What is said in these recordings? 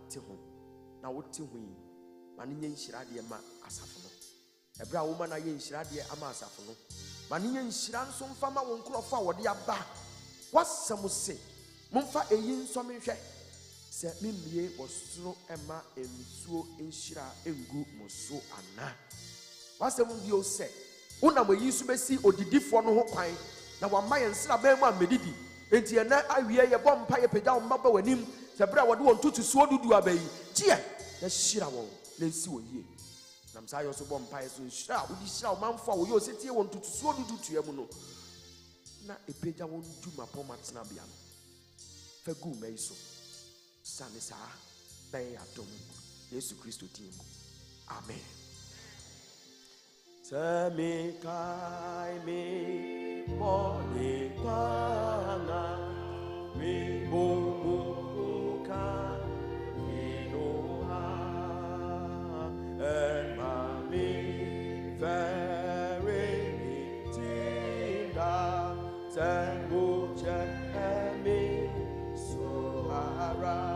te ho na wote ho yi ma ne nhyira de ma asafo no ebra wo ma na ye nhyira de ama asafo no ma ne nhyira nso mfa ma wo nkrofo a wode aba wasam se momfa eyi nso menhwe se mimie wosoro ema ensuo nhyira engu moso ana wasam bi o se una mo yi su besi odidifo no ho kwan na wama ye nsira ban mu amedidi enti ena awie ye bompa ye pagya wo maba wanim se bra wode won tutu suo dudu abayi gie na hyira won na nsi wo yie nam sa yo so bompa ye so hyira wodi hyira wo manfo a wo yo setie won tutu suo dudu tua mu no na epagya won duma poma tena bia no fa gu mai so sane sa ben adom Yesu Kristo timu amen. Semi kai mi boni pana mi bumuka inoha and mami very tinda tanguche emi suhara.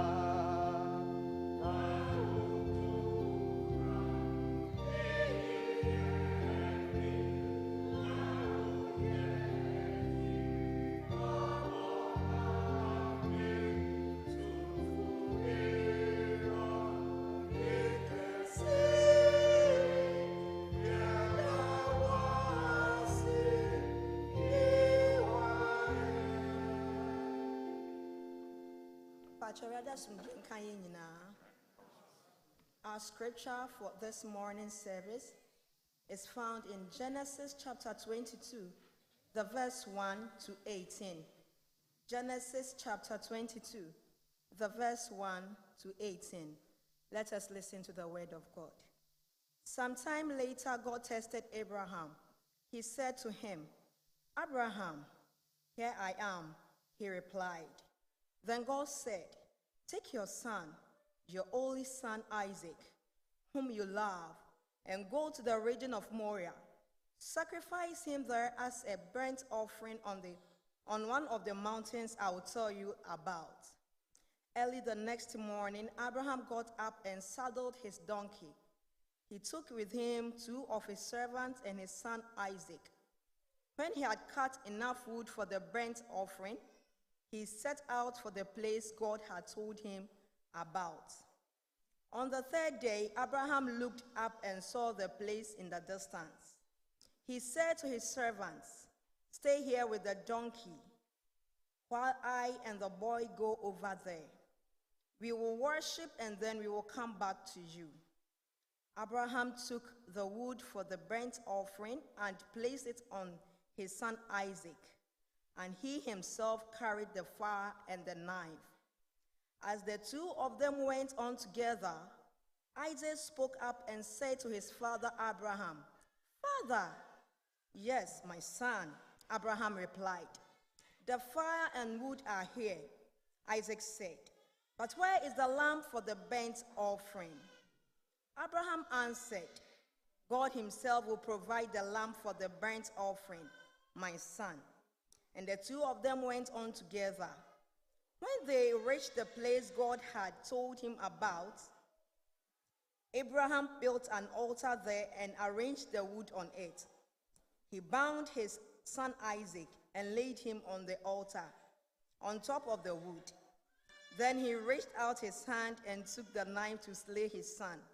Our scripture for this morning's service is found in Genesis chapter 22, the verse 1 to 18. Genesis chapter 22, the verse 1 to 18. Let us listen to the word of God. Sometime later, God tested Abraham. He said to him, "Abraham, here I am," he replied. Then God said, "Take your son, your only son Isaac, whom you love, and go to the region of Moriah. Sacrifice him there as a burnt offering on one of the mountains I will tell you about." Early the next morning, Abraham got up and saddled his donkey. He took with him 2 of his servants and his son Isaac. When he had cut enough wood for the burnt offering, he set out for the place God had told him about. On the third day, Abraham looked up and saw the place in the distance. He said to his servants, "Stay here with the donkey, while I and the boy go over there. We will worship and then we will come back to you." Abraham took the wood for the burnt offering and placed it on his son Isaac, and he himself carried the fire and the knife. As the 2 of them went on together, Isaac spoke up and said to his father Abraham, "Father." "Yes, my son," Abraham replied. "The fire and wood are here," Isaac said. "But where is the lamb for the burnt offering?" Abraham answered, "God himself will provide the lamb for the burnt offering, my son." And the 2 of them went on together. When they reached the place God had told him about, Abraham built an altar there and arranged the wood on it. He bound his son Isaac and laid him on the altar, on top of the wood. Then he reached out his hand and took the knife to slay his son.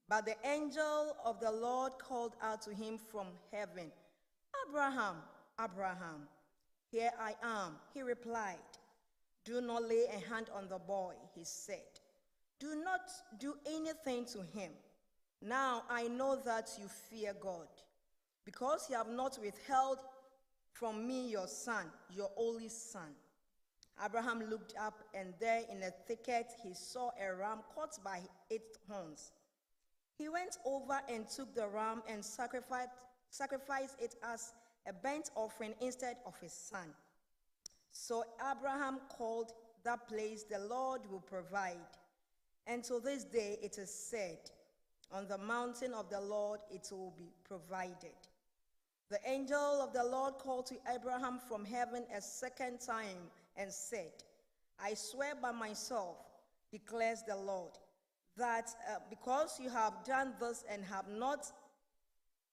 But the angel of the Lord called out to him from heaven, "Abraham, Abraham." "Here I am," he replied. "Do not lay a hand on the boy," he said. "Do not do anything to him. Now I know that you fear God, because you have not withheld from me your son, your only son." Abraham looked up, and there in a thicket he saw a ram caught by its horns. He went over and took the ram and sacrificed it as a burnt offering instead of his son. So Abraham called that place, "The Lord will provide." And to this day it is said, "On the mountain of the Lord it will be provided." The angel of the Lord called to Abraham from heaven a second time and said, "I swear by myself, declares the Lord, that because you have done this and have not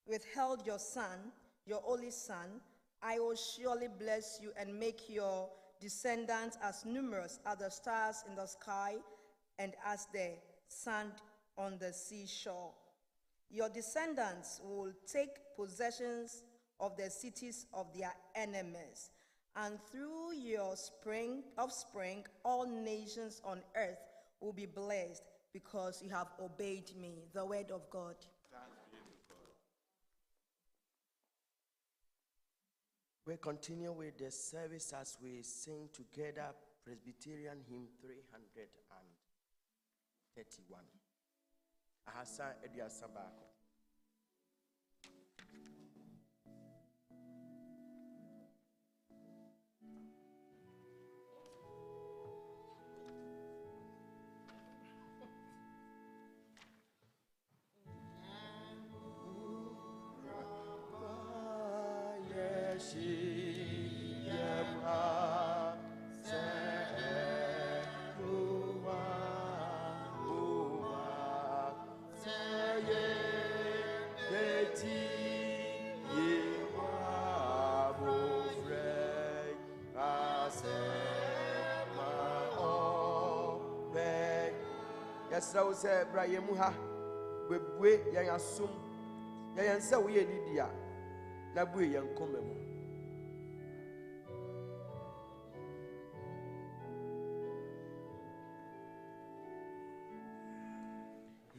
withheld your son, your only son, I will surely bless you and make your descendants as numerous as the stars in the sky and as the sand on the seashore. Your descendants will take possessions of the cities of their enemies, and through your offspring, all nations on earth will be blessed because you have obeyed me. The word of God. We continue with the service as we sing together Presbyterian hymn 331. Ahasa Edia Sabako. Yes, I was a Brian Muha, we yang assume yan say we Lydia, Nabu yan come.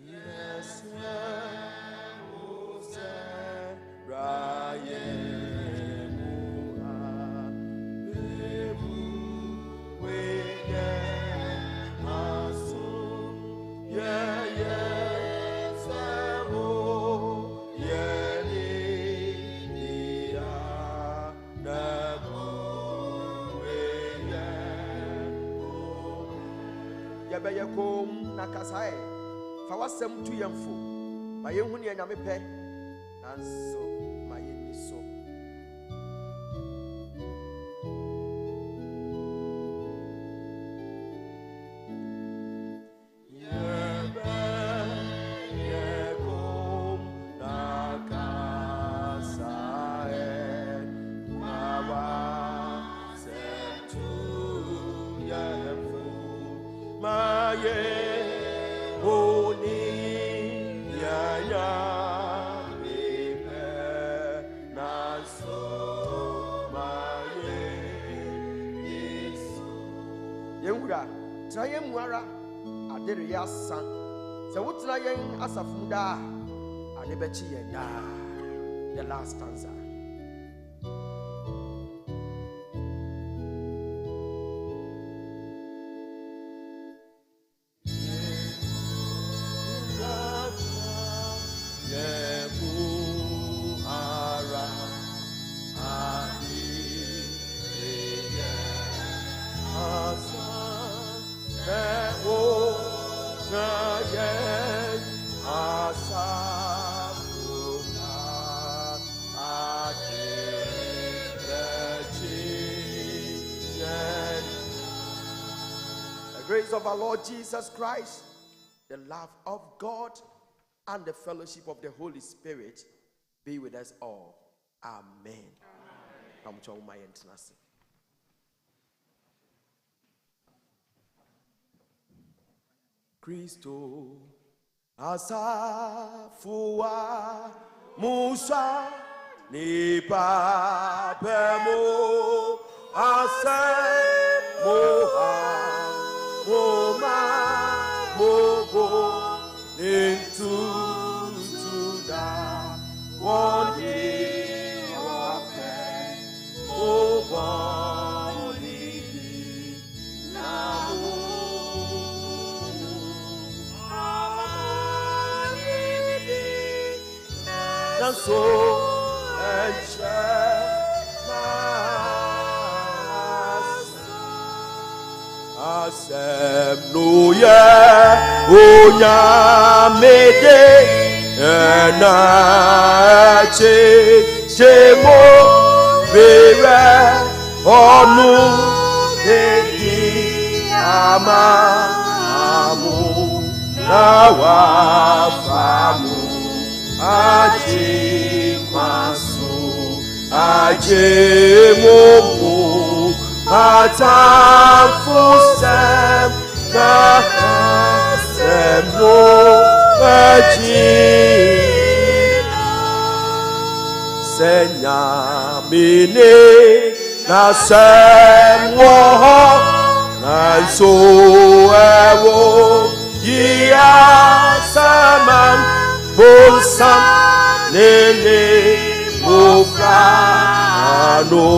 Yes, Yabayako Nakasai, Fawasam to Yamfu, my young Yanamepe, and so my so. Muara, Aderia San. So what's lying Asafunda? Anebechi da. The last stanza. Of our Lord Jesus Christ, the love of God, and the fellowship of the Holy Spirit be with us all. Amen. Christo asafua Musa ni papemo asemoha Mogo into that one day of pain, so and Asomdwie Onyamede Enache Chemo Vere Onu Edi Ama nawa famu aji masu aji momu atafusem na semno aji senya mine na semwo na so ewo ya saman bolsam nene mofrano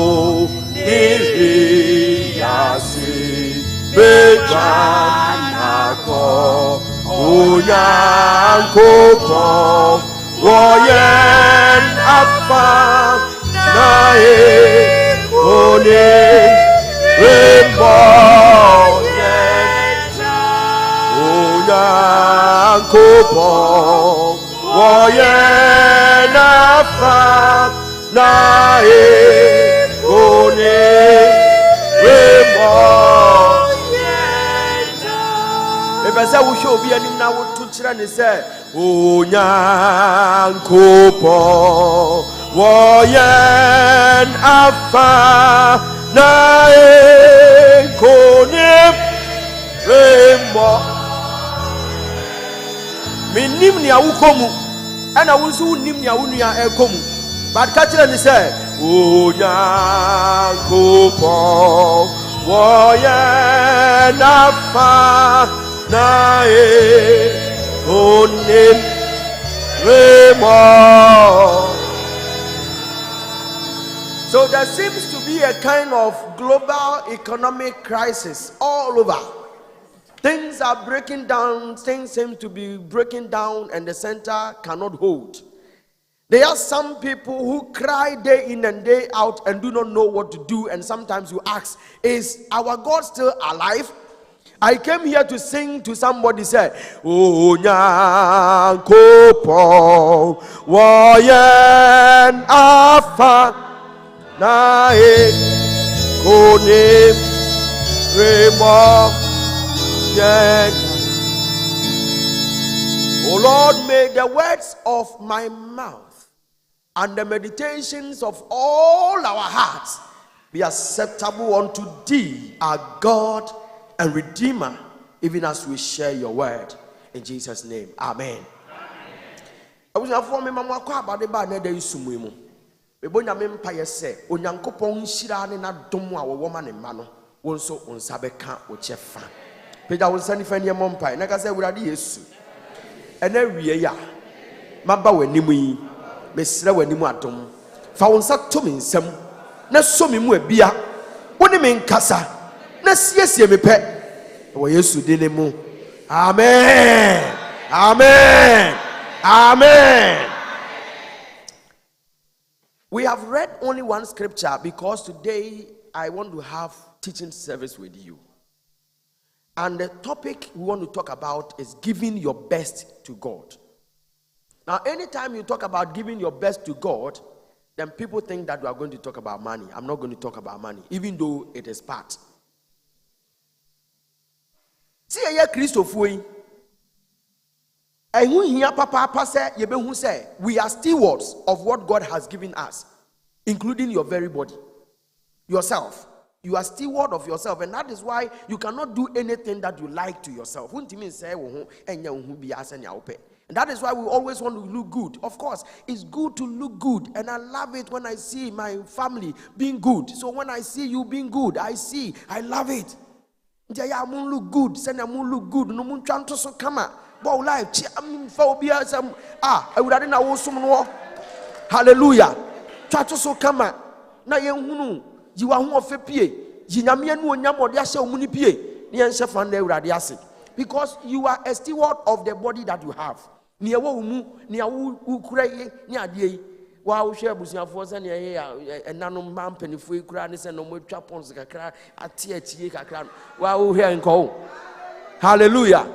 iriasi bejanako onyankopon woyen afa nae one onyankopon woyen afa nae one Ebese wo show bi anim na wo to kire ne se onyankopon woyen afa nae konim remo minim ni awukomu ana wonso nim ni awunua ekomu but ka kire ne se onyankopon woyen afa nae konim remo. So there seems to be a kind of global economic crisis all over. Things are breaking down, things seem to be breaking down, and the center cannot hold. There are some people who cry day in and day out and do not know what to do, and sometimes you ask, is our God still alive? I came here to sing to somebody, say, oh, nyankopon, woyen afa, nae, konim, remo, yen. O Lord, may the words of my mouth and the meditations of all our hearts be acceptable unto thee, our God and Redeemer, even as we share your word. In Jesus' name, amen. I was informed me mama kwa about the bad na dey sumu mu. Me bonya me mpa ye se onyankopon hira ne na dom a wo woma ne ma no wonso onsa beka wo chefa. Peja wonsa ni fa ne mpa na ka se wurade Yesu. Ena wie ya maba wanimu yi mesra wanimu adom. Fa wonsa to me nsam na so me mu abia. Woni me nkasa na siesie me pe wo Yesu dine mu. Amen. Amen. Amen. We have read only one scripture because today I want to have teaching service with you. And the topic we want to talk about is giving your best to God. Now, anytime you talk about giving your best to God, then people think that we are going to talk about money. I'm not going to talk about money, even though it is part. See, Christopher. We are stewards of what God has given us, including your very body, yourself. You are steward of yourself, and that is why you cannot do anything that you like to yourself. And that is why we always want to look good. Of course, it's good to look good, and I love it when I see my family being good. So when I see you being good, I love it. Look good, send look good. No mun trying to so come out. But life, I would have know some. Hallelujah. Try to so come out. Na yen you are who of pie. Because you are a steward of the body that you have. Wow, share Busia for Sanya and Nano Mampany Free Cranis and no more chapons, a tia, wow, here and go. Hallelujah.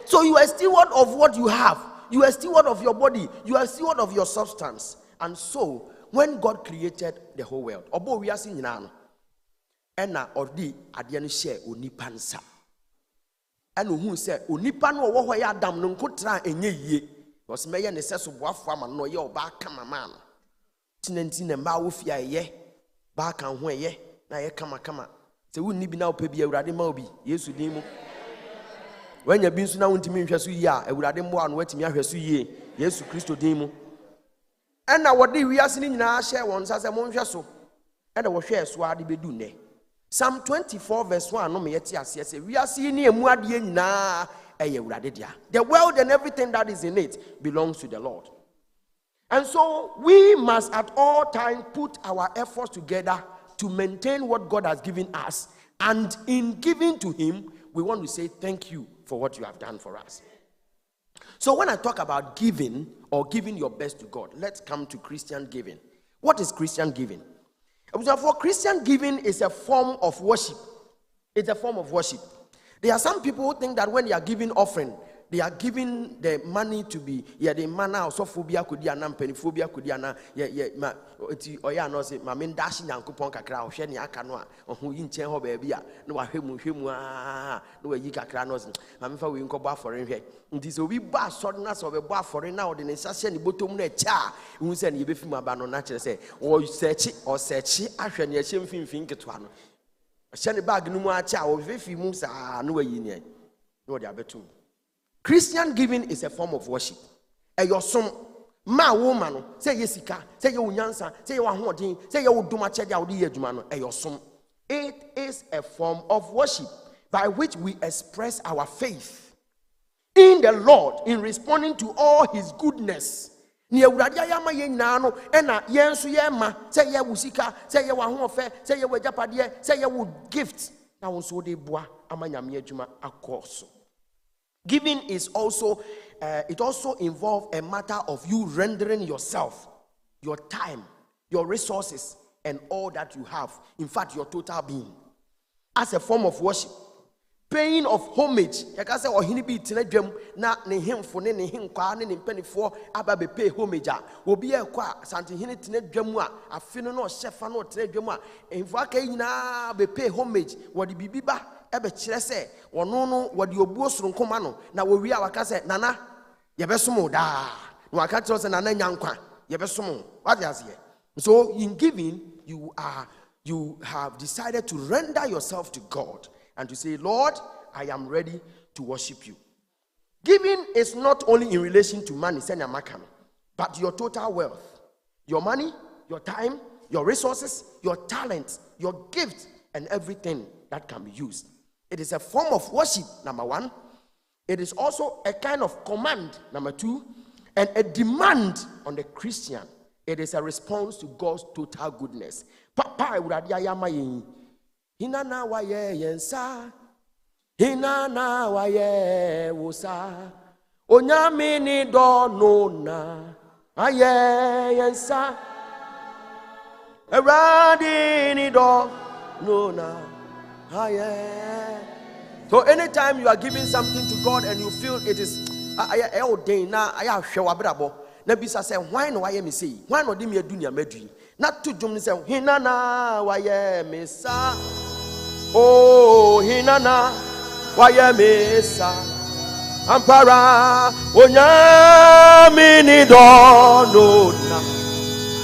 So you are a steward of what you have. You are a steward of your body. You are a steward of your substance. And so, when God created the whole world, obo we are seeing now, ena odi adiani share oni pansa. and who said, Unipan or what Adam no could try and ye was may and assess of what farmer no your back come a man. Tinentin and Mawfia ye, back and where ye, na ye come. So wouldn't be now pay a radimobi, yes, you demo. When you've been so now to me, ya, a radimo and wet me a ye, yes, Christo demo. And now what we are seeing in our share once as a monjaso, and I will share swadi bedune. Psalm 24 verse 1 no me yet yes we are seeing near muadie na eye. The world and everything that is in it belongs to the Lord. And so we must at all times put our efforts together to maintain what God has given us, and in giving to him we want to say thank you for what you have done for us. So when I talk about giving or giving your best to God, let's come to Christian giving. What is Christian giving? For Christian giving is a form of worship. It's a form of worship. There are some people who think that when they are giving offering, they are giving the money to be the manna or sophobia could ya nam pennyphobia could yana no say my main dashing and coupon cacra or shany acanoa or who in chen baby no no yika cranos mamma we incoba for in here. This will be bass shortness of a bar for an hour in a sashay bottom cha who send you before my banner natural say or search it or search it ashen your shame think it one. A shanny bag no more cha or if you moves are no way in no they are better. Christian giving is a form of worship. Your son, ma woman, say yesika, say you nyansa, say you ahodi, say you do much your son. It is a form of worship by which we express our faith in the Lord in responding to all his goodness. Ni ewuradia yama ye nano ena yensu ye ma say ye wusika say ye wahofe say ye wajapade say ye would gift na wonso de boa amanyame adwuma akoso. Giving is also, it also involves a matter of you rendering yourself, your time, your resources, and all that you have. In fact, your total being. As a form of worship. Paying of homage. You can say, oh, he be tinedem na ne him for ne him kwa ne penny for ababe pay homage. Will be a qua santi hini tinedemwa. A fino no chef no tinedemwa. In vaka na be pay homage. What the bibiba. Ebe kyerɛ sɛ wɔno no wɔde obuo soronko no na wɔwi a waka sɛ nana yɛbɛsom daa na waka kyerɛ sɛ nana nyankwa yɛbɛsom what is here. So in giving you have decided to render yourself to God and to say, Lord, I am ready to worship you. Giving is not only in relation to money but your total wealth, your money, your time, your resources, your talent, your gift, and everything that can be used. It is a form of worship, number one. It is also a kind of command, number two, and a demand on the Christian. It is a response to God's total goodness. Papa, hinana waye yensa, hinana waye wosa, onyamini do nona, aye yensa, eradi ni do nona. So anytime you are giving something to God and you feel it is Nebisa say, why no I am say? Why no dimi dunya medri? Not to jump say, hinana waye mesa. Oh, hinana waye mesa. Ampara onya mini do na.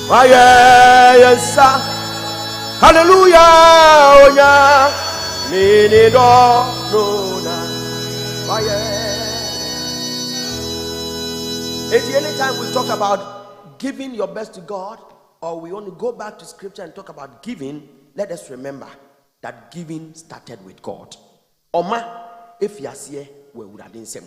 Waye yesa. Hallelujah, onya. Mini do na anytime we talk about giving your best to God, or we want to go back to scripture and talk about giving, let us remember that giving started with God. Oma, if you are here, we would have been same.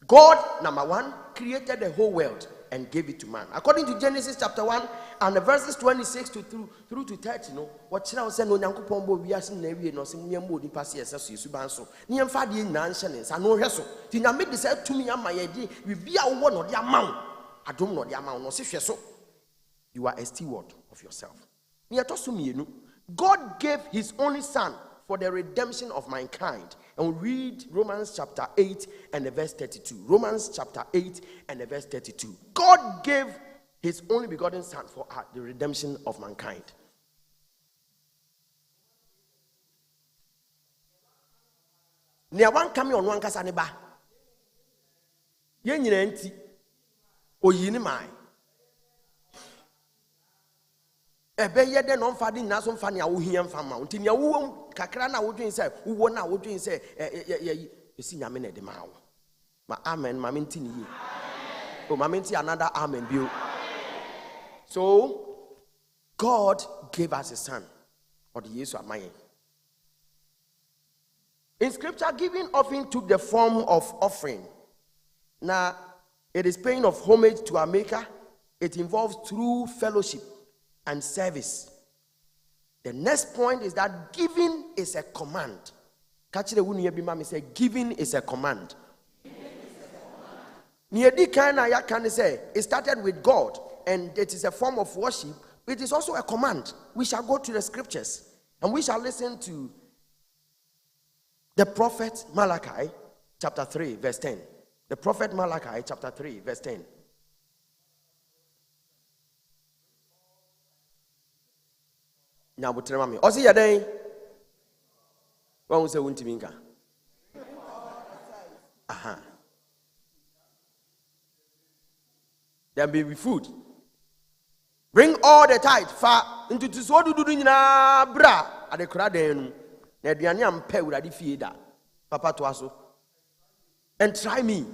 God, number one, created the whole world and gave it to man. According to Genesis chapter 1 and the verses 26 through to 30, no, what shall I say? No, Yankupon bo bias in every no sing near moody passes as you subanso. Niam Fadi Nanshanens, and no wrestle. Tina made this to me and my idea, we be a one or the amount. I don't know the amount, no, so. You are a steward of yourself. God gave his only son for the redemption of mankind. And we read Romans chapter 8 and the verse 32. Romans chapter 8 and the verse 32. God gave his only begotten son for the redemption of mankind. Nea wan kame ono ankasa ne ba. Ye nyina nti oyi ne mai. Ebe ye de no mfa de nyina so mfa ne awohia mfa ma. Nti nea wo kakra na wodwen se wo na wodwen se esi nyame na de ma wo. Ma amen ma menti ni ye. Oh ma menti another amen bio. So God gave us a son. Or the years of my. In scripture, giving often took the form of offering. Now, it is paying of homage to our Maker. It involves true fellowship and service. The next point is that giving is a command. Catch the one here, Bimami say, giving is a command. It started with God, and it is a form of worship. It is also a command. We shall go to the scriptures, and we shall listen to the prophet Malachi, chapter 3, verse 10. The prophet Malachi, chapter 3, verse 10. Now, but tell me, Osi yadai. What was the untiminka? Aha. There may be food. Bring all the tithe fa into to so do na bra at the crowd then. Na aduane ampe wura di fie da. Papa to aso. And try me.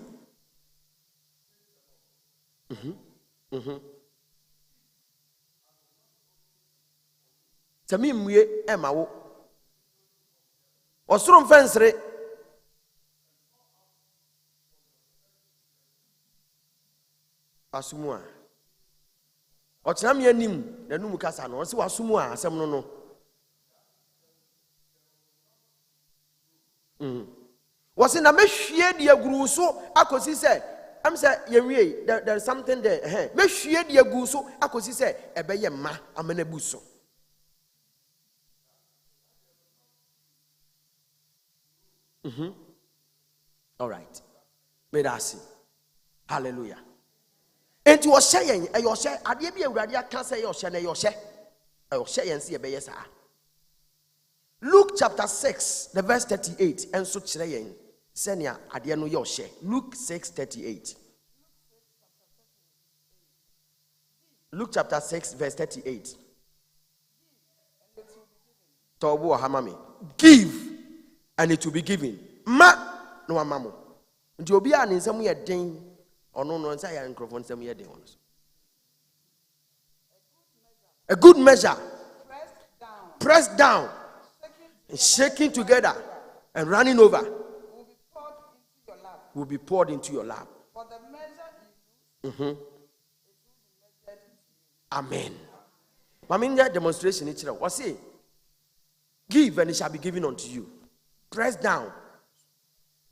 Tami mwie e ma wo. Osoro mfensere. Asumua. Ochinam yanim na numu kasa no. Osi wasumu a asem no no. Wasi na mehwie de aguru so akosi se am say yewie there is something there mehwie de aguru so akosi se ebeye ma amanabu so. All right. May I see. Hallelujah. Enti wo hye yen e yo hye ade bi awurade aka say yo hye na yo hye e yo hye yen se e beye sa. Luke chapter 6 the verse 38 and so kire yen senia ade no yo hye. Luke 6:38. Luke chapter 6 verse 38. Tobu hamami. Give and it will be given. Ma no amamo. Nti obi a ne nsam ye den ono no nsa ya microphone nsam ye den ono. A good measure. Pressed down. Shaking together and running over will be poured into your lap. For the measure you use, Amen. Maminga demonstration each what say? Give and it shall be given unto you. Press down.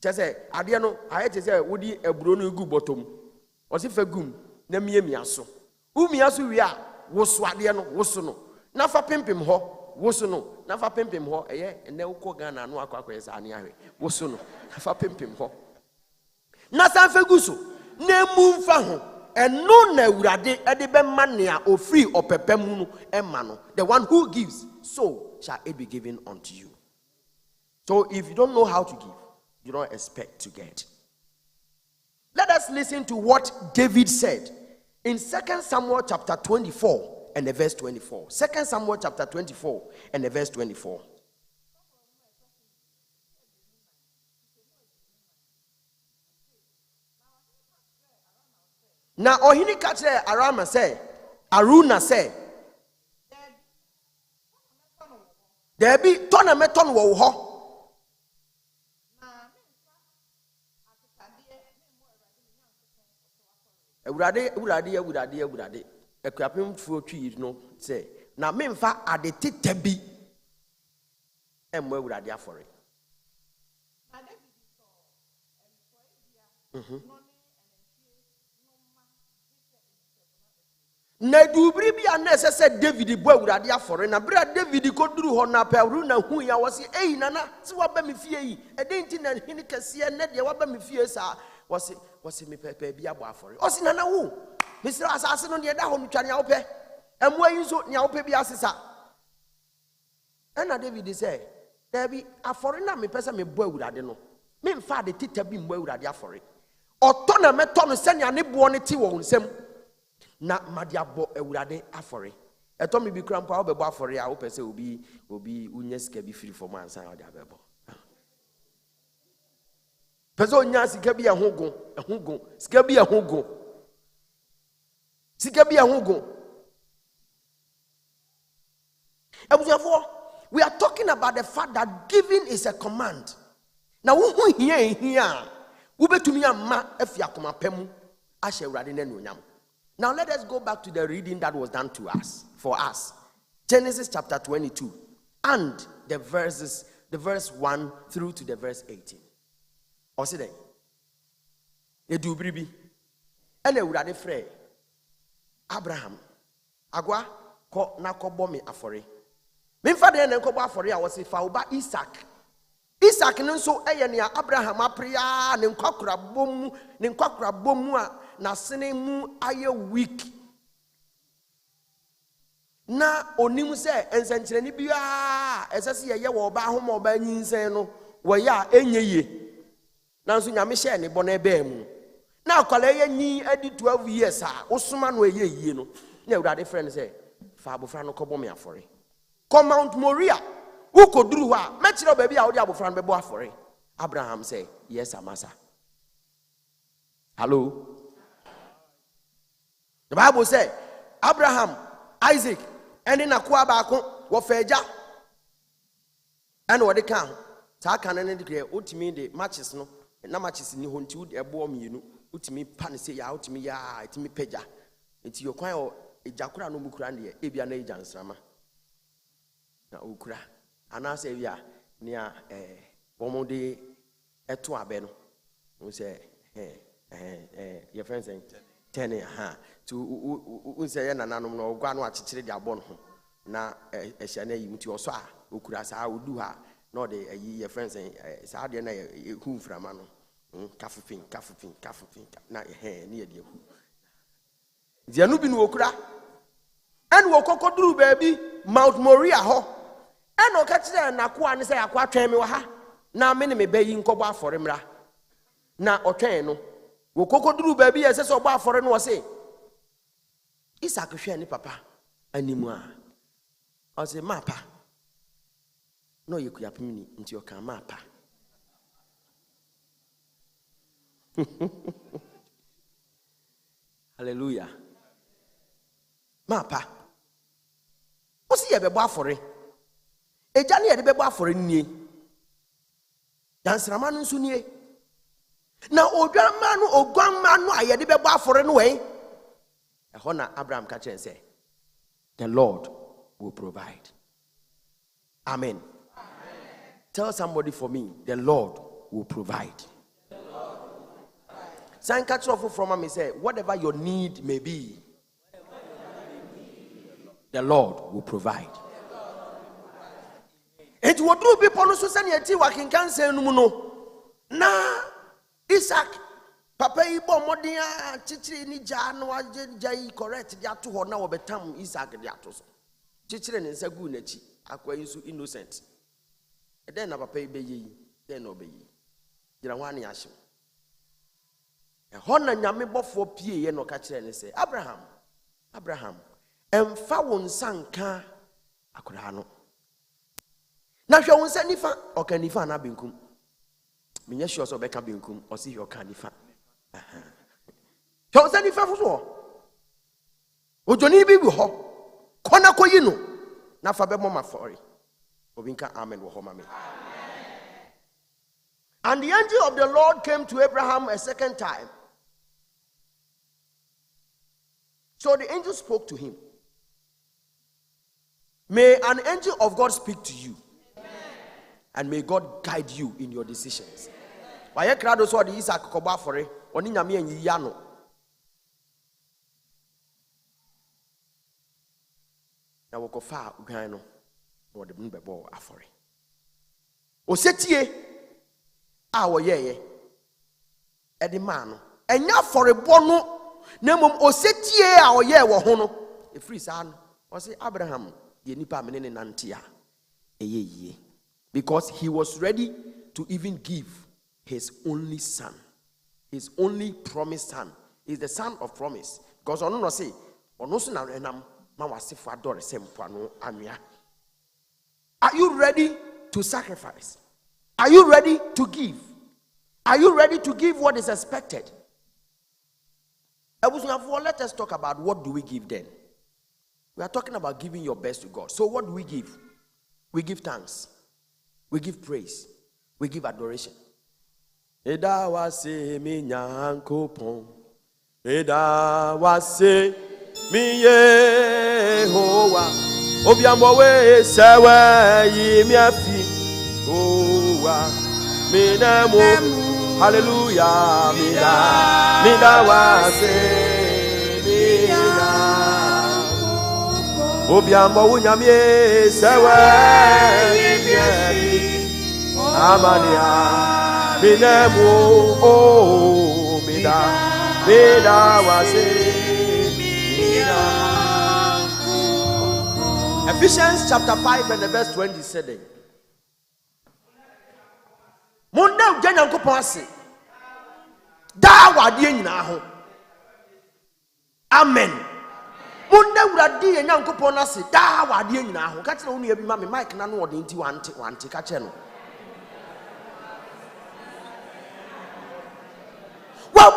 Just say, Adiano, I just say, would ye a bruno good bottom? Was if a goom, Nemia miaso. Umiasu we are, was Swadiano, was no. Nafa pimpim ho, was no. Nafa pimpim ho, and no kogana no aquaquas aniare, was no. Nafa pimpim ho. Nasa feguso, ne moon faho, and no ne urade, edibe mania or free or pepemunu emano. The one who gives, so shall it be given unto you. So if you don't know how to give, you don't expect to get. Let us listen to what David said in 2 Samuel chapter 24 and the verse 24. 2 Samuel chapter 24 and the verse 24. Now, Ohini Katre Arama say, Aruna say, there be tonameton wo ho. Urade. Ekwapem fuo twi no say, na memfa ade tetabi emmo urade afore. Na dubri bia na se David bo awurade afore na bra David koduru ho na pawru na hu ya wose ei nana ti waba me fie yi edenti na hini kase na de waba me fie sa wose me pepe bia bo afore osi nana wo misira asase no de da ho ntwane ya wope emu ayi so nya wope bia asesa na David say there be afore na me pese me bo awurade no memfa de tita bi mbɔ awurade afɔre ɔtɔ na mɛtɔ no sɛnea ne boɔ ne te wɔ wo nsam na made abɔ awurade afɔre ɛtɔ me bi kura mpo a wobɛbɔ afɔre a wopɛ sɛ obi unya sika bi firi fam ansa na wode abɛbɔ pɛ sɛ onya sika bi ɛho go sika bi ɛho go abusuafoɔ, we are talking about the fact that giving is a command. Now, who here, wubetumi amma afi akoma pemu ahye urade na nuonyam. Now let us go back to the reading that was done for us. Genesis chapter 22 and the verse 1 through to the verse 18. Oside. Edu bribi. Ene urade frɛ Abraham. Agwa ko na kɔbɔ me afɔre. Memfa de na kɔbɔ afɔre a wɔse fa oba Isaac nso ɛyɛ nea Abraham apria ne nkwakora bomu a na sene mu ayɛ weak na onim sɛ ensenkyerɛni bia ɛsɛ sɛ yɛyɛ wɔ ɔba ho ma ɔba nyinsɛn no wɔyɛ a ɛnyɛ yie nanso nyame hyɛ ne bɔ na ɛbɛɛ mu na akwala yɛ nyi adi 12 years a wosoma no ɛyɛ yie no na awurade frɛ no sɛ fa abofra no kɔbɔ me afɔre kɔ Mount Moriah ukoduru hɔ a mɛkyerɛ baabi a wode abofra no bɛbɔ afɔre. Abraham say yes amasa. Hello. The Bible say Abraham, Isaac, and in akwa baako wo feja and what they can ta kan ne declare utimi de matches no na matches ni ho nti wo ebo mienu utimi pan say ya utimi ya itimi peja nti yo kwan o ejakura no mukura ne e bia na eja nsrama na okura ana say bia nia bomode eto abe no wo say your friend saying 10 to unse na nanom no ogwa no akyekere de abɔ no ho na ehya na yi muti oso a okura saa odu ha na ode ayi your friend saying saa de na hu mframa no kafupin na ne ye de hu dia no bi no okura en wo kokoduru baabi Mount Moriah ho en o ka kire na koa ne say akwa twɛn me wa ha na me ne me bayi nkɔbɔ afɔre mra na ɔtwɛn no wo kokoduru baabi yɛ sɛ sɛ ɔbɔ afɔre no wɔ se Isaac hwɛ ne papa animu a ɔse mapa no yɛ kuyapem ni nti ɔka mapa hallelujah mapa ɔse yɛ bɛbɔ afɔre ɛgya ne yɛ de bɛbɔ afɔre nie dansrama no nso nie na odwamma no ogwamma no ayɛ de bɛbɔ afɔre no wɛn ɛhɔ na Abraham ka kyerɛ sɛ the Lord will provide. Amen. Tell somebody for me, the Lord will provide. San catch off from me say whatever your need may be, the Lord will provide. It will do people no so send yeti working can say no na Isaac papa ibo modia chichiri ni ja no jai correct dia to ho na wo betam Isaac dia to so chichiri ne nsa gu nachi akwa yisu innocent e den na papa ibe yi den na obeyi gira ho ane ahye e ho na nyame bofo pie ye no ka kire ne say Abraham emfa wo nsa nka akora no na hwe wo nsa nifa okanifa na benkum menye sure so beka benkum o si your kanifa so say nifa fuso ojoni bi bi ho kona koyi no na fa be mama fori obinka amen wo ho mame. And the angel of the Lord came to Abraham a second time. So the angel spoke to him. May an angel of God speak to you. Amen. And may God guide you in your decisions. Why you crowd so the Isaac koba fore oni nyame anyiya no. Na wo kofa ughan no wo de bebo afore. Osetie a wo yeye e de ma no enya afore bo no na mom osetie a wo ye wo ho no e free sa no o say Abraham ye nipa me ne nante a eye yie because he was ready to even give his only son, his only promised son. Is the son of promise. Because on no say, on no son enam mawasifo adore sempoano anwea. Are you ready to sacrifice? Are you ready to give? Are you ready to give what is expected? Let us talk about what do we give then. We are talking about giving your best to God. So what do we give? We give thanks. We give praise. We give adoration. Eda wase mi nyankopon. Eda wase mi Yehowa. Obiambo we sewe yimi afi. Owa mi nemu. Hallelujah. Mida wase mi nyankopon. Obiambo unyamie sewe yimi afi. Amania minemu o mida wase. Ephesians chapter 5 and the verse 20 said, Munda ujanyankopon ase da wade nyina ho. Amen. Munda urade nyankopon ase da wade nyina ho. Ka kire wo nua bi ma me mic na no ode nti wante ka kire no. Well,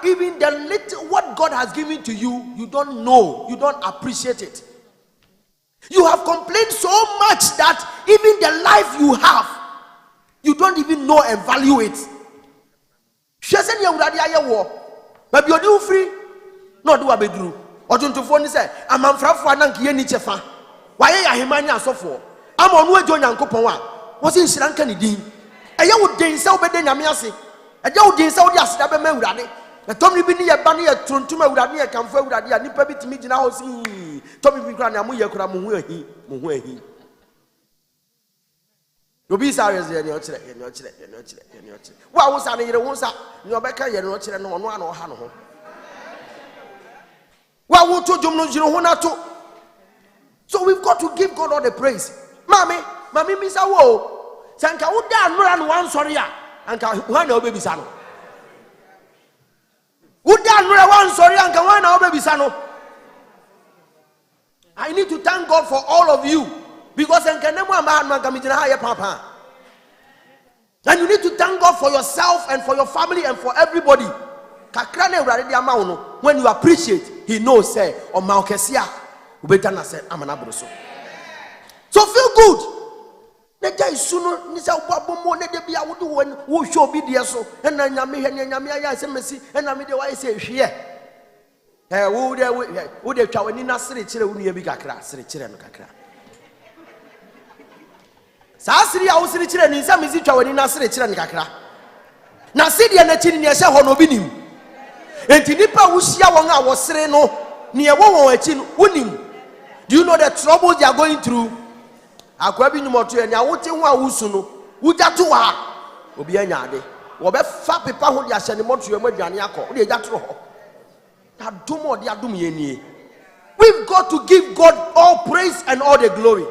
even the little what God has given to you, you don't know, you don't appreciate it. You have complained so much that even the life you have, you don't even know and value it. She said, "You would have but you do free, not do a bedroom." Or to phone say, "I'm a frafwa nanki ni chefa. Why are you himania so for? I'm on way John Yankopoa. Was in Sri Lanka din. And you would dance so bad than Yamiasi. And you didn't say, yes, never remember. The Tommy Binny, a bunny, a Truntuma would have near come forward. I didn't permit me to now see Tommy Bicran, Muya Kramu, Muhe. You'll be sorry, you're not. What was I in the ones up? You're back, you're not on one or Hano. What would you do? So we've got to give God all the praise. Mammy, Miss Awo, Sanka would down one sorry. And one baby son. Would that one sorry and one baby son? I need to thank God for all of you because I can never man come into higher papa. And you need to thank God for yourself and for your family and for everybody. When you appreciate, He knows say or Malkesia. I'm an abroso. So feel good. Neja isuno nisa ubabomo ne de bia wodo won wo hwe obi de so na nyame aya semesi na me de wa ese hwe wo de twa wani na sere kire wo nua bi kakra sere kire no kakra sa sere ya wo sere kire ni nsa mezi twa wani na sere kire no kakra na se de na chi ni ehye ho no bi nim enti nipa wo hia won a wo sere no ne e wo won achi no wonim. Do you know the troubles they are going through? Akwabi nyumoto enya wote ho awusu no wujato ha obi anya ade wo be fa pepa ho de ahye ne moto emu aduane akọ wo de jatro ho adomo de adom ye nie. We've got to give God all praise and all the glory.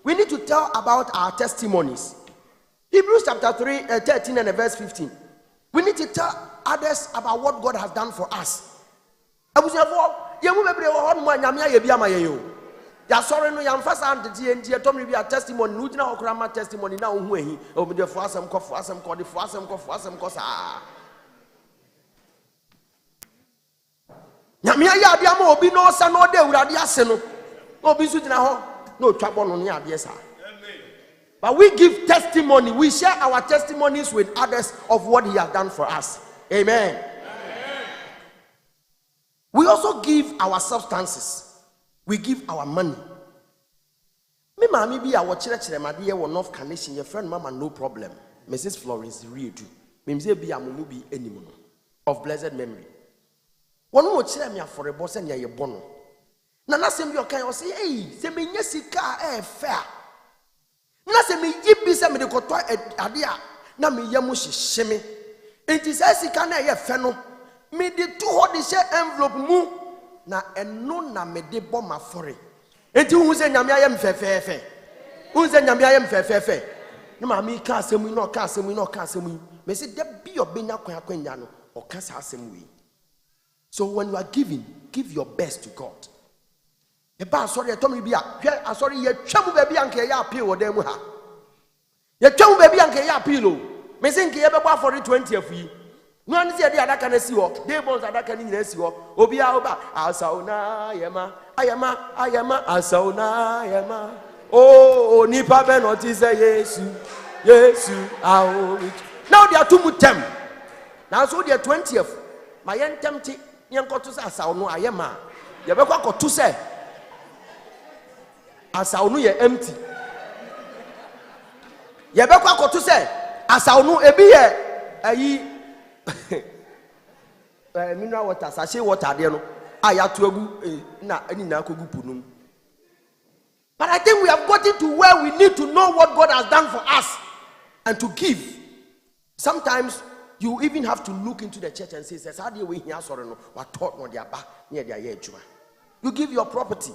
We need to tell about our testimonies. Hebrews chapter 13 and verse 15. We need to tell others about what God has done for us. Abusafo yemu bebre wo ho no anyame aye bia ma ye yo. Ya sorry no ya mfasa antete entie to me be a testimony no gina okrama testimony na ohu ahi o me de fo asem ko sa nyame aye ade ama obi no sa no de urade ase no obi su gina ho no twabo no ne ade sa. But we give testimony, we share our testimonies with others of what He has done for us. Amen. We also give our substances. We give our money. Me mama bi a wo kire made ye wo North Carnation your friend mama no problem. Mrs. Florence real too. Me say bi amumu bi animu no of blessed memory. Wonu mo kire me aforebo se ne ye bono. Na nasem bi okan o say hey, se me nya sika e fair. Na se me yibi se me de koto ade a na me yam hyehye me. Enti se sika na ye fe no me de to ho de she envelope mu. Na eno na me de bo ma fore enti hu se nyame ayem fefefe hu se nyame ayem fefefe no mami ka asemu no ka asemu no ka asemu me say there be your benya kwanya no o ka sa asemu wi. So when you are giving, give your best to God. Eba sorry e tomi bia hwe sorry ye twam ba bia nka ye appeal wo dem ha. Ye twam ba bia nka ye appeal o. Me say nka ye bebo for 20 afi. No an say dey adaka na si ho. Dey bones adaka ni nyina si ho. Obi a oba asauna yema ayama asauna yema. Oh nipa be no ti say Yesu awo. Now they are too much time. Now so they are 20th. My yen tempti yen ko to say asauno ayema. Ye be kwa ko to say asauno ye empty. Ye be kwa ko to say asauno ebi ye ayi mineral water, sachet water, there no. Na kogu punum. But I think we have gotten to where we need to know what God has done for us and to give. Sometimes you even have to look into the church and say, "How do we hear sorry no? What taught no their back near their year juma." You give your property.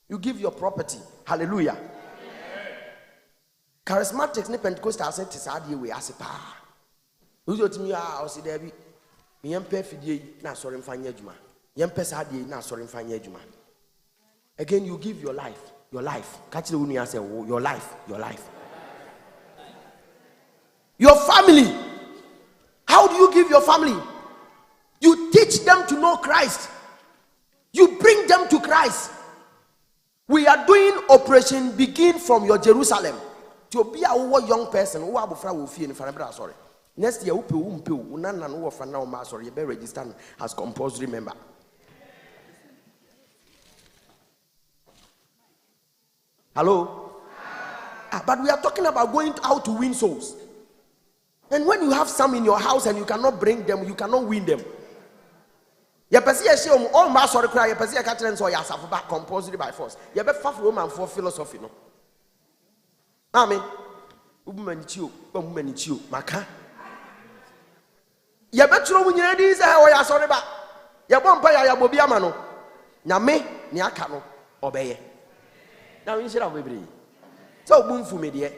You give your property. Hallelujah. Charismatics ni Pentecostal said, "How do we ask pa?" Uzo timi a o si there bi. Yempe fidie na sorry mfanya adwuma. Yempe sadie na sorry mfanya adwuma. Again, you give your life. Your life. Catch the one say your life. Your family. How do you give your family? You teach them to know Christ. You bring them to Christ. We are doing Operation Begin from your Jerusalem. To be a young person who abofra wo fie nfa sorry. Next year, unana no for now, sorry, you better register as compulsory member. Hello? But we are talking about going out to win souls. And when you have some in your house and you cannot bring them, you cannot win them. You perceive all my sorry cry, you perceive catching so you have back compulsory by force. You better far from for philosophy, no? Amen. Maka. Ya betro munyina di say o ya sori ba ya bompa ya bobi ama no nyame ne aka no obeye na wi shira bebre so bumfu me de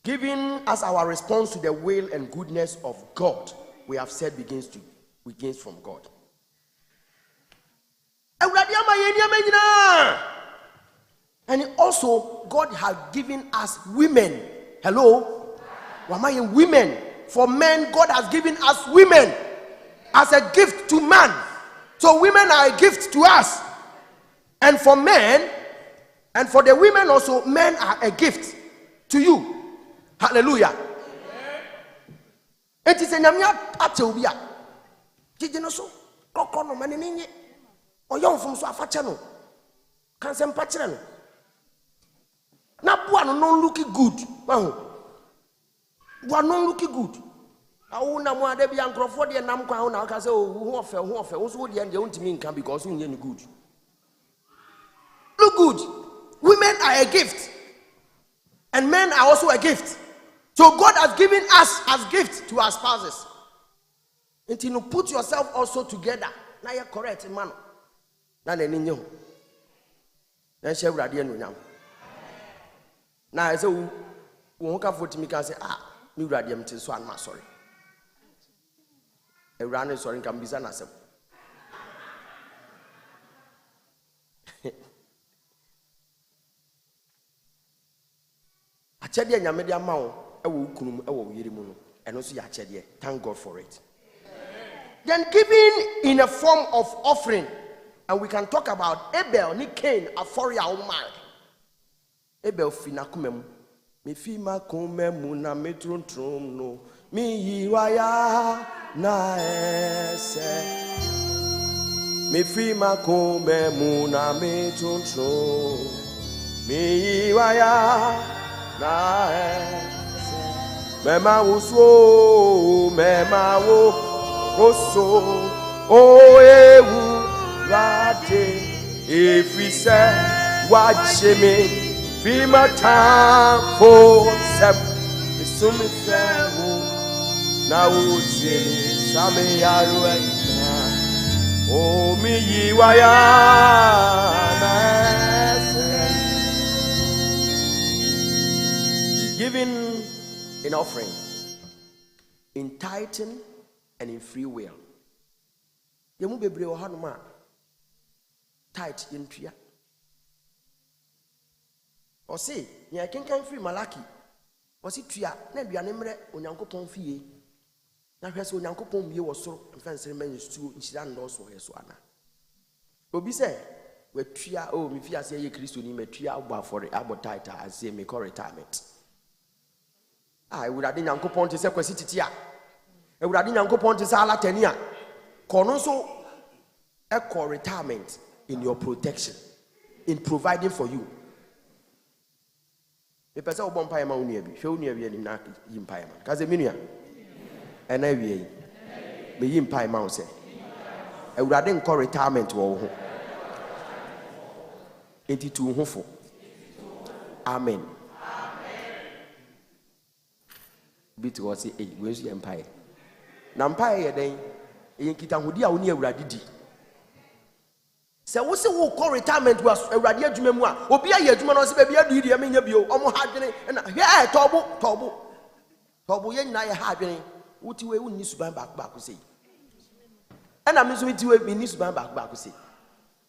giving us our response to the will and goodness of God, we have said begins from God. And also God has given us women. Hello? Women. For men, God has given us women as a gift to man. So women are a gift to us. And for men, and for the women also, men are a gift to you. Hallelujah. It is a nyamia atewbia. Jijino so kokono maninye. Oyon fum so afache no. Kan sem pachire no. Na bua no non looking good. Bua non looking good. Awu na mo ade bia nkrofo de nam kwa na aka say oh hu ofe wo so de ande untimi nka because unye ni good. Look good. Women are a gift. And men are also a gift. So God has given us as gifts to our spouses. And you put yourself also together. Now you're correct, man. Now they need you. Then she will now. Now I say, won't come for me can say, me radium till so I'm sorry. A run is sorry can be an answer. Achede nyamede ma ewo kunum ewo yirimu no eno so ya achede. Thank God for it. Then giving in a form of offering, and we can talk about Abel ni Cain aforia omar. Abel fina kumem me fi makumem na metruntrum no mi yiwaya na ese me fi makumem na metruntrum mi yiwaya na mema wuso mema wo oso o ewu rade efise wacheme fi mata for sep isumi fewo na utimi same yarwe o mi yiwaya na ese Giving in offering, in tithing, and in free will. Yemu bebre o hanuma tithe yentria. O say, nya kenkan free Malaki. O si tua na aduane mre Onyankopon fie. Na hwese Onyankopon mie wo soro mfansere manyestu nhyira ndoso yeso ana. Obi say we tua o mi fi ase ye Kristo ni matua abo afore abo tithe ase me call retirement. I would have been Yankopon to say kwasititia. I would have been Yankopon to say alatania. Kono so echo retirement in your protection, in providing for you. The person who bomb payment only be show near be na yim payment. Kaze minia. And I be me yim payment say. I would have been call retirement wo ho. 82 hofo. Amen. Bit was say where's the empire? Na empire ye den e nkita hodi a woni awurade di. Se wo se wo call retirement was awurade adwuma mu a obi aye adwuma no se ba bia di e menya bio omo ha dwene na hwe tobo ye nyina ye ha dwene wuti we wonni suban back say. Na me so wuti we me ni suban back say.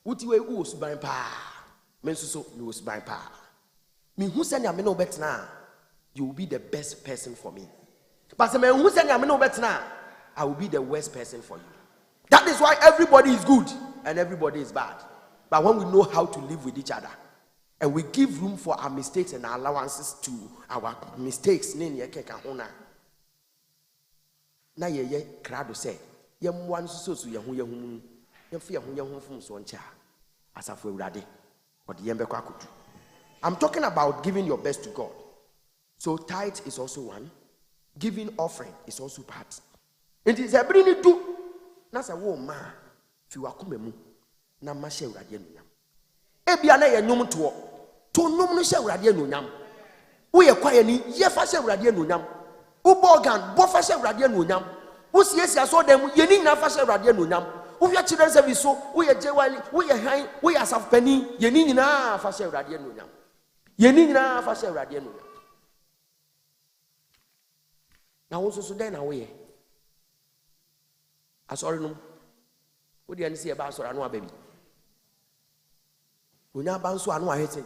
Wuti we wo suban pa. Me so me wo suban pa. Me hu se na me no betna you will be the best person for me. But who said I will be the worst person for you. That is why everybody is good and everybody is bad. But when we know how to live with each other and we give room for our mistakes and our allowances to our mistakes, na ye krado say ye mwan so ye hu ye fe ye hu fum so ncha asafo awurade ode ye mbekwa akodu. I'm talking about giving your best to God. So tithe is also one. Giving offering is also part. It is a bring do. Na sa wo ma fi wakoma mu na ma hye awurade anunyam. Ebia na ye nwom to nwom no hye awurade anunyam. Wo ye kwaye ni ye fa hye awurade anunyam. Wo organ bo fa hye awurade anunyam. Wo siesia so dem ye ni nyina fa hye awurade anunyam. Wo hwe children service so wo ye jewali wo ye han wo ye asafpani ye ni nyina fa hye awurade anunyam. Ye ni nyina fa hye awurade anunyam. Now also so then away. Asori no. Wo dey see about asori anu ababi. Onya banso anu ahete.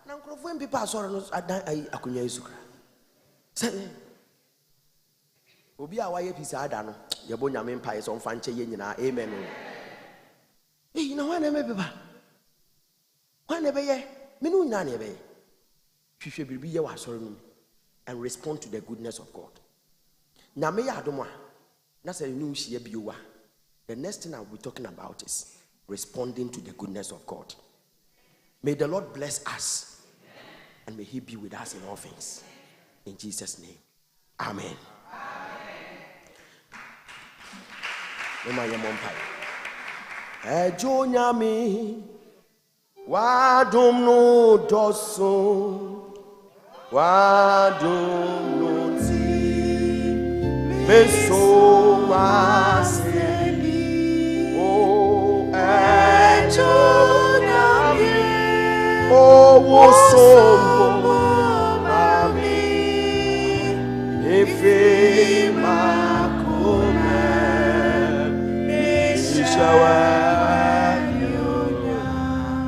Na nkrofo em people asori no adan ai akonya esukra. Say obi a waye pisa ada no ye bo nyame mpa ye so mfa nche ye nyina amen. Eh na wana me beba. Wana be ye me no nyina na be ye. Hwehwe biribi ye wa asori no. And respond to the goodness of God. The next thing I'll be talking about is responding to the goodness of God. May the Lord bless us and may He be with us in all things. In Jesus' name. Amen. Wadumnuti meso maseli o ejunami o wosombo mami ife makome ishawa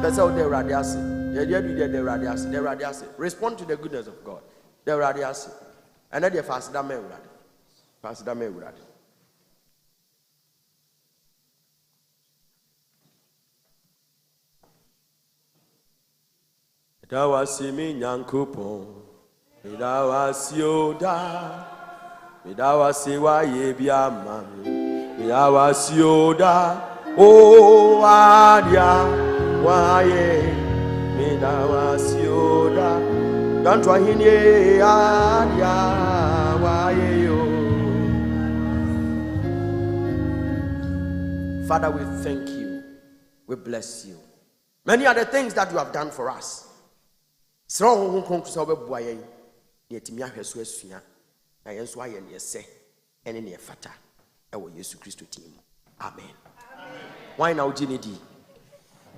that's how they radiasi. Respond to the goodness of God. And then they fast that man. Midawasi mi nyankopon. Midawasi oda. Midawasi wa yebia mami. Midawasi oda. Oh adia wa ye. Midawasi oda. Don't try hini adia wa ye yo. Father, we thank you. We bless you. Many are the things that you have done for us. Amen. Why now, Jinidi?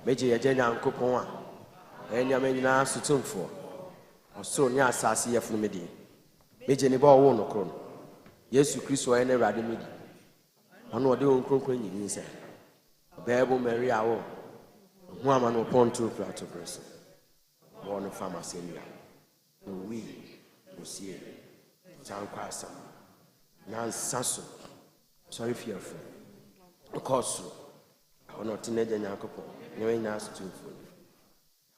Major Jena and Copoa. And Yamina Sutum for so nya asase yefunu medi meje ne ba wo no kro no Yesu Kristo ene rade medi ono de on kronkron nyi nse Bible Mary awo hu ama no ponto prato person one pharmacy nia no we osie tankwasa nan saso sorry fearful because ono teenager nyakopo nyewe nya stuful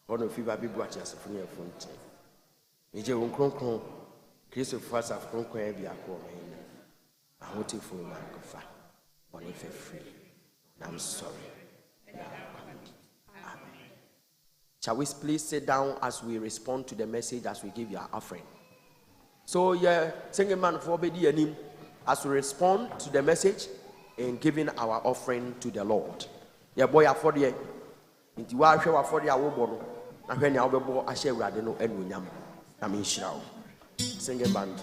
ono fiba bibu achase funu efunte meje won kronkron Kristo fasa kronkron e bia ko me I want you for my gofa on if free I'm sorry. Amen. Shall we please sit down as we respond to the message as we give your offering? So yeah, singing man for bedi anim as we respond to the message in giving our offering to the Lord. Yeah, boy afford ye. Inti wa hwe wa afford ya wo bo no. Na hwe nya wo bebo ahye awurade no anuonyam. Na me nhyira wo. Singing band.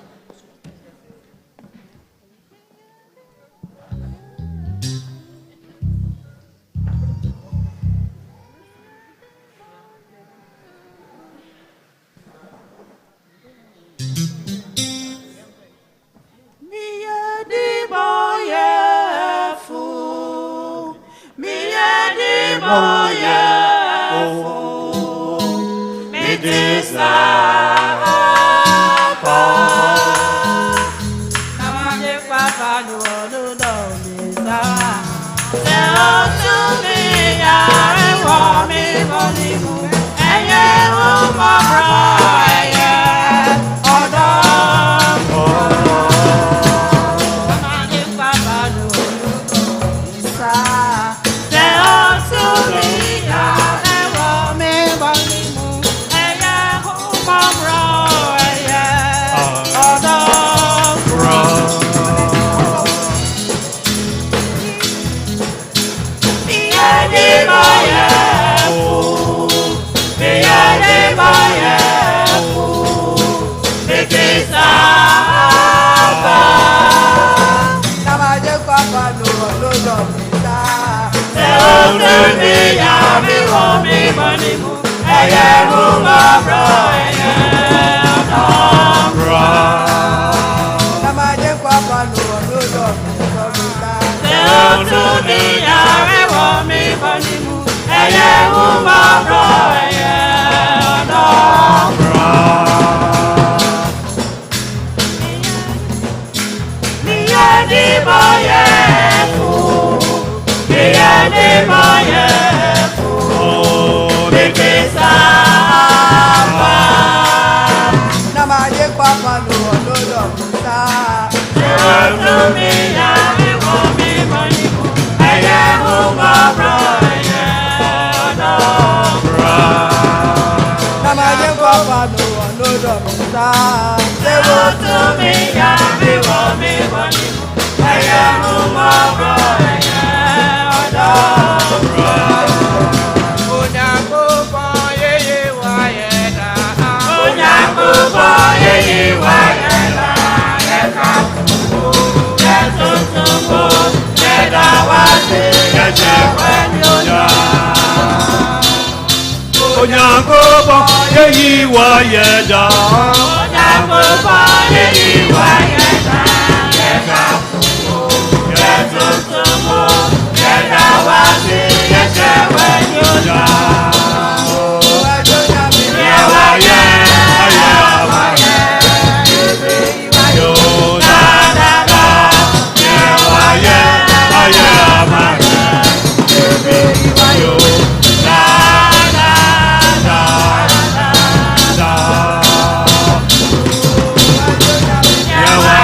Yeah.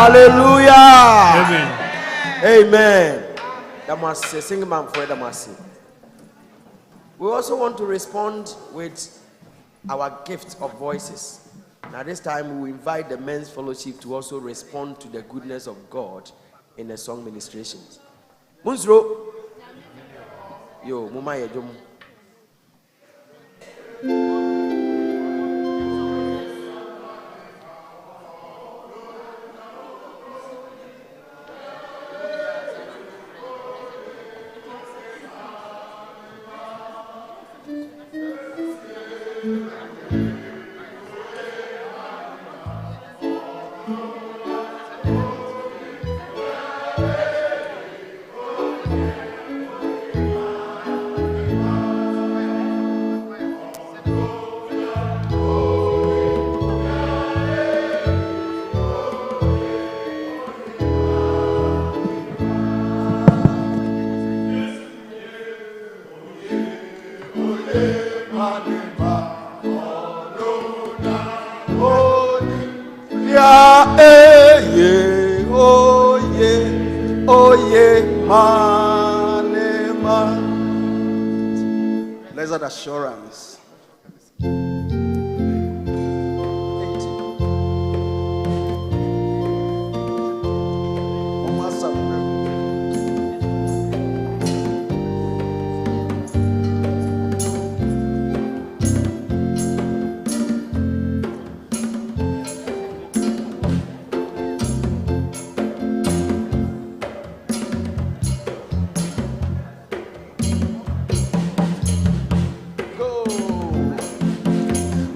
Hallelujah. Amen. Amen. Damasi, sing man for Damasi. We also want to respond with our gift of voices. Now this time we invite the men's fellowship to also respond to the goodness of God in the song ministrations. Munsro. Yo, muma yejum. Blessed assurance.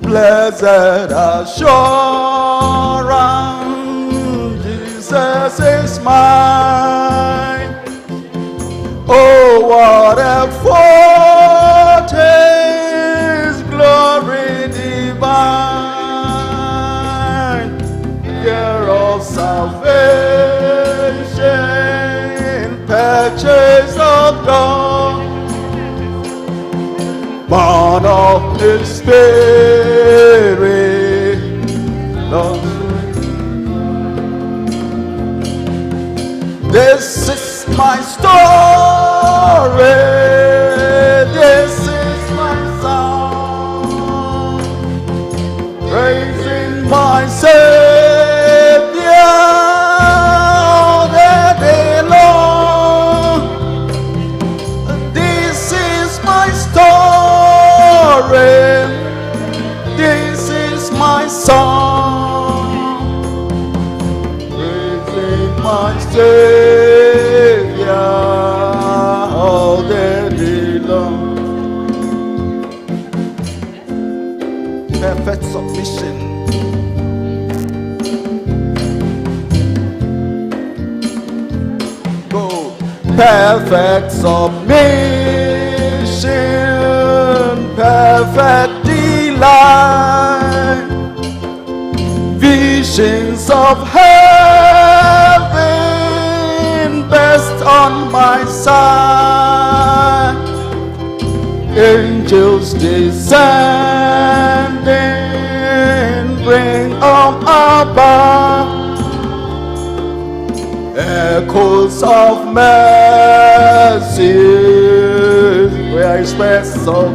Blessed assurance, Jesus is mine. Oh, what a foretaste glory divine, year of salvation, purchase of God, born of His Spirit, Lord. This is my story, this is my song, praising my Savior all the day long. This is my story, this is my song, praising my Savior all the day long. Perfect submission. Go. Perfect submission, perfect delight, visions of heaven best on my side, angels descending bring up above, echoes of mercy where I express of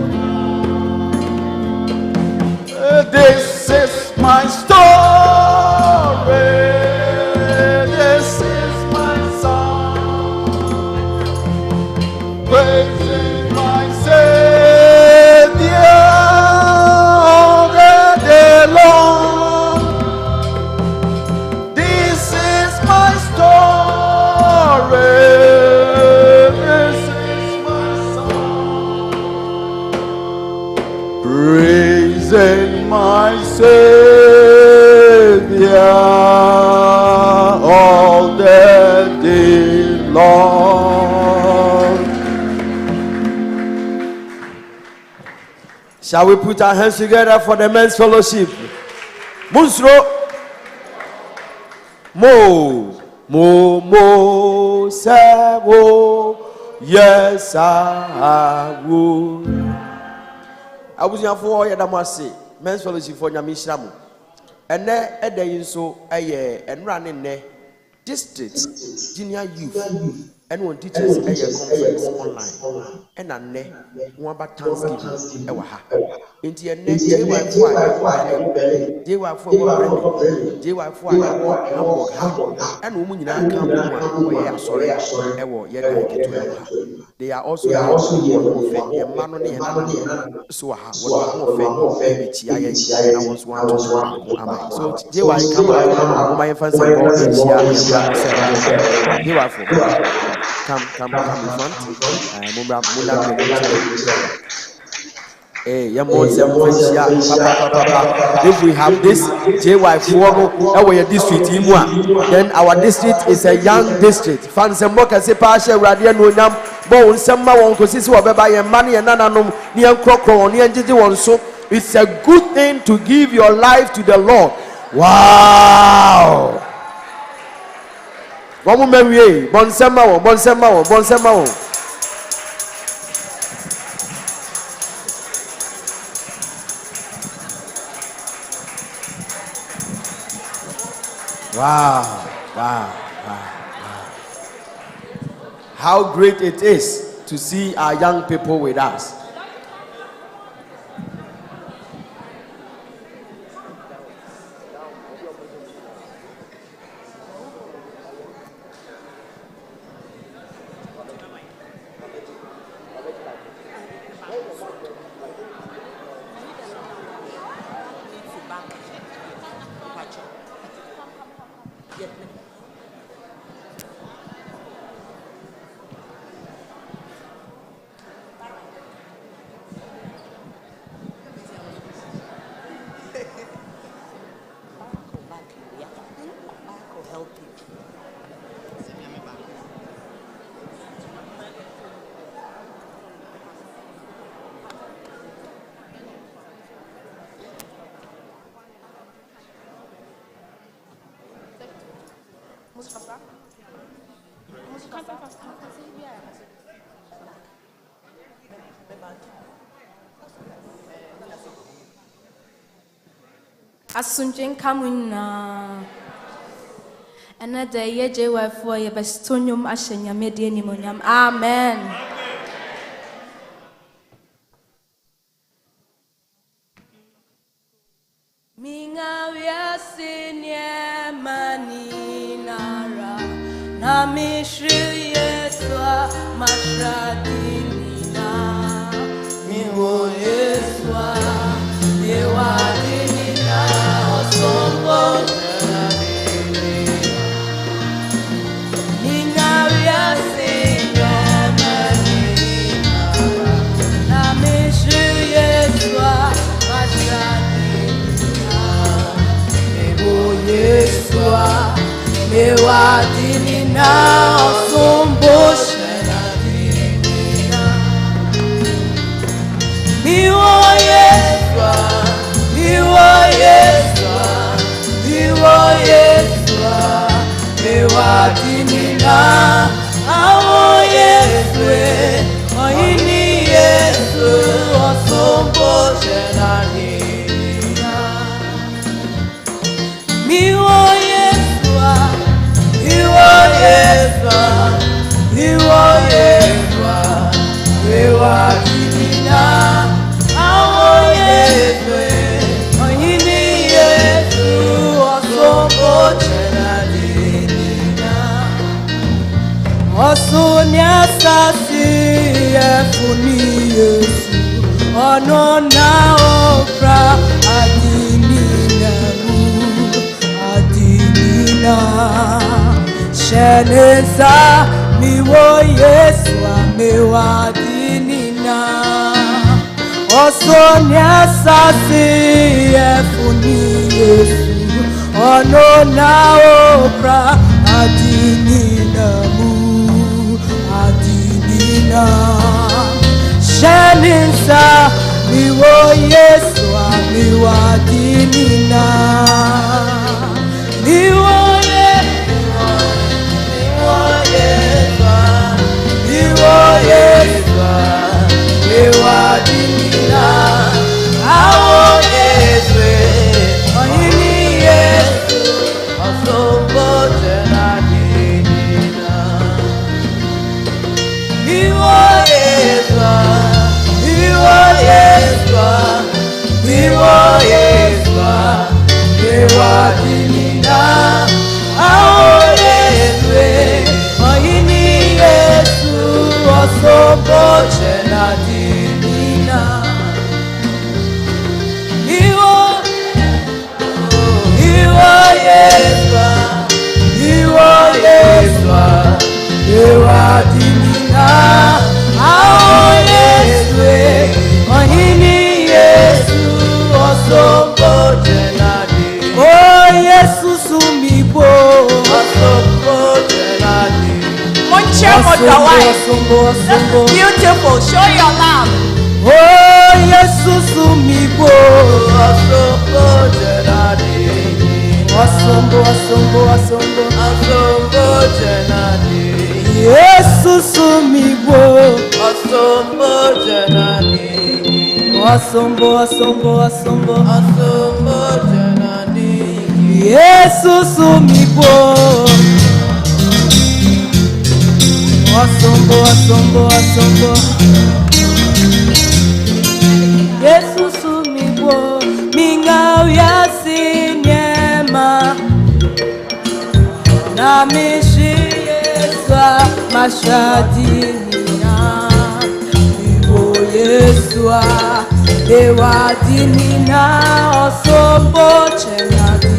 this is my story, this is my song, praising my Savior all the day long. This is my story, this is my song, praising my Savior all the day long. Shall we put our hands together for the men's fellowship? Munsro. Mo, sabo, yes, I would. I was here for Yadamasi, men's fellowship for Yamishramu. And there, a day so a year and running there, district junior youth and one teachers a conference online and a ne one about Thanksgiving ewa ha inti ene JY for ewo Berlin JY for ewo Bremen JY for ewo Hamburg ha and wo nyina kan bɔ mu a ɔyɛ asɔre ewo ye dan keto ewo ha. They are also here with one more fair ye mano ne nananom so ha with one more fair ebetia ye na wons want to do back amai. So JY come out my infant and ball in share ye mano say JY for come in front mula if we have this JY for our district then our district is a young district fans and mock as a partial radian no bon some one consists of a money and none near crocro near one so it's a good thing to give your life to the Lord. Wow. One moment we bonsema. Wow. How great it is to see our young people with us. Asomdwie kamuna ena da ye JY for ye bestonyum ahyenya medie nimonyam amen. Minga wia sinye mani nara na mishri yeswa mashradini na miwo yeswa yewadini na osombo minga wia sinye mani nara na mishri yeswa mashradini Yesua mewadini na osomboshe na dinina miwo Yesua mewadini na awo Yesue oyini Yesu osomboshe na dinina Iwo Yesua, wewa dinina, awo Yesue, oyini Yesu, osombo chena dinina. Osonya sasi efuni Yesu, onona ofra adinina Sheneza miwo Yesua mewadinina Osonya sasi efuni Yesu onona opra adinina Sheneza miwo Yesua mewadinina Oyini Yesu, osombo jenadi. Chenadina. Ewadinina, ao Yesu, ohini Yesu, osombo jenadi. Oh Yesu sumibo, osombo jenadi. That's beautiful. Show your love. Oh Yesu sumibo, osombo jenadi. Osombo jenadi. Yesu sumibo, asombo jenadi. Asombo jenadi. Yesu sumibo, asombo. Yesu sumibo, mingawya sinyema. Na mishi Yeswa mashadina. Ibo Yeswa ewadinina osombo chenadi.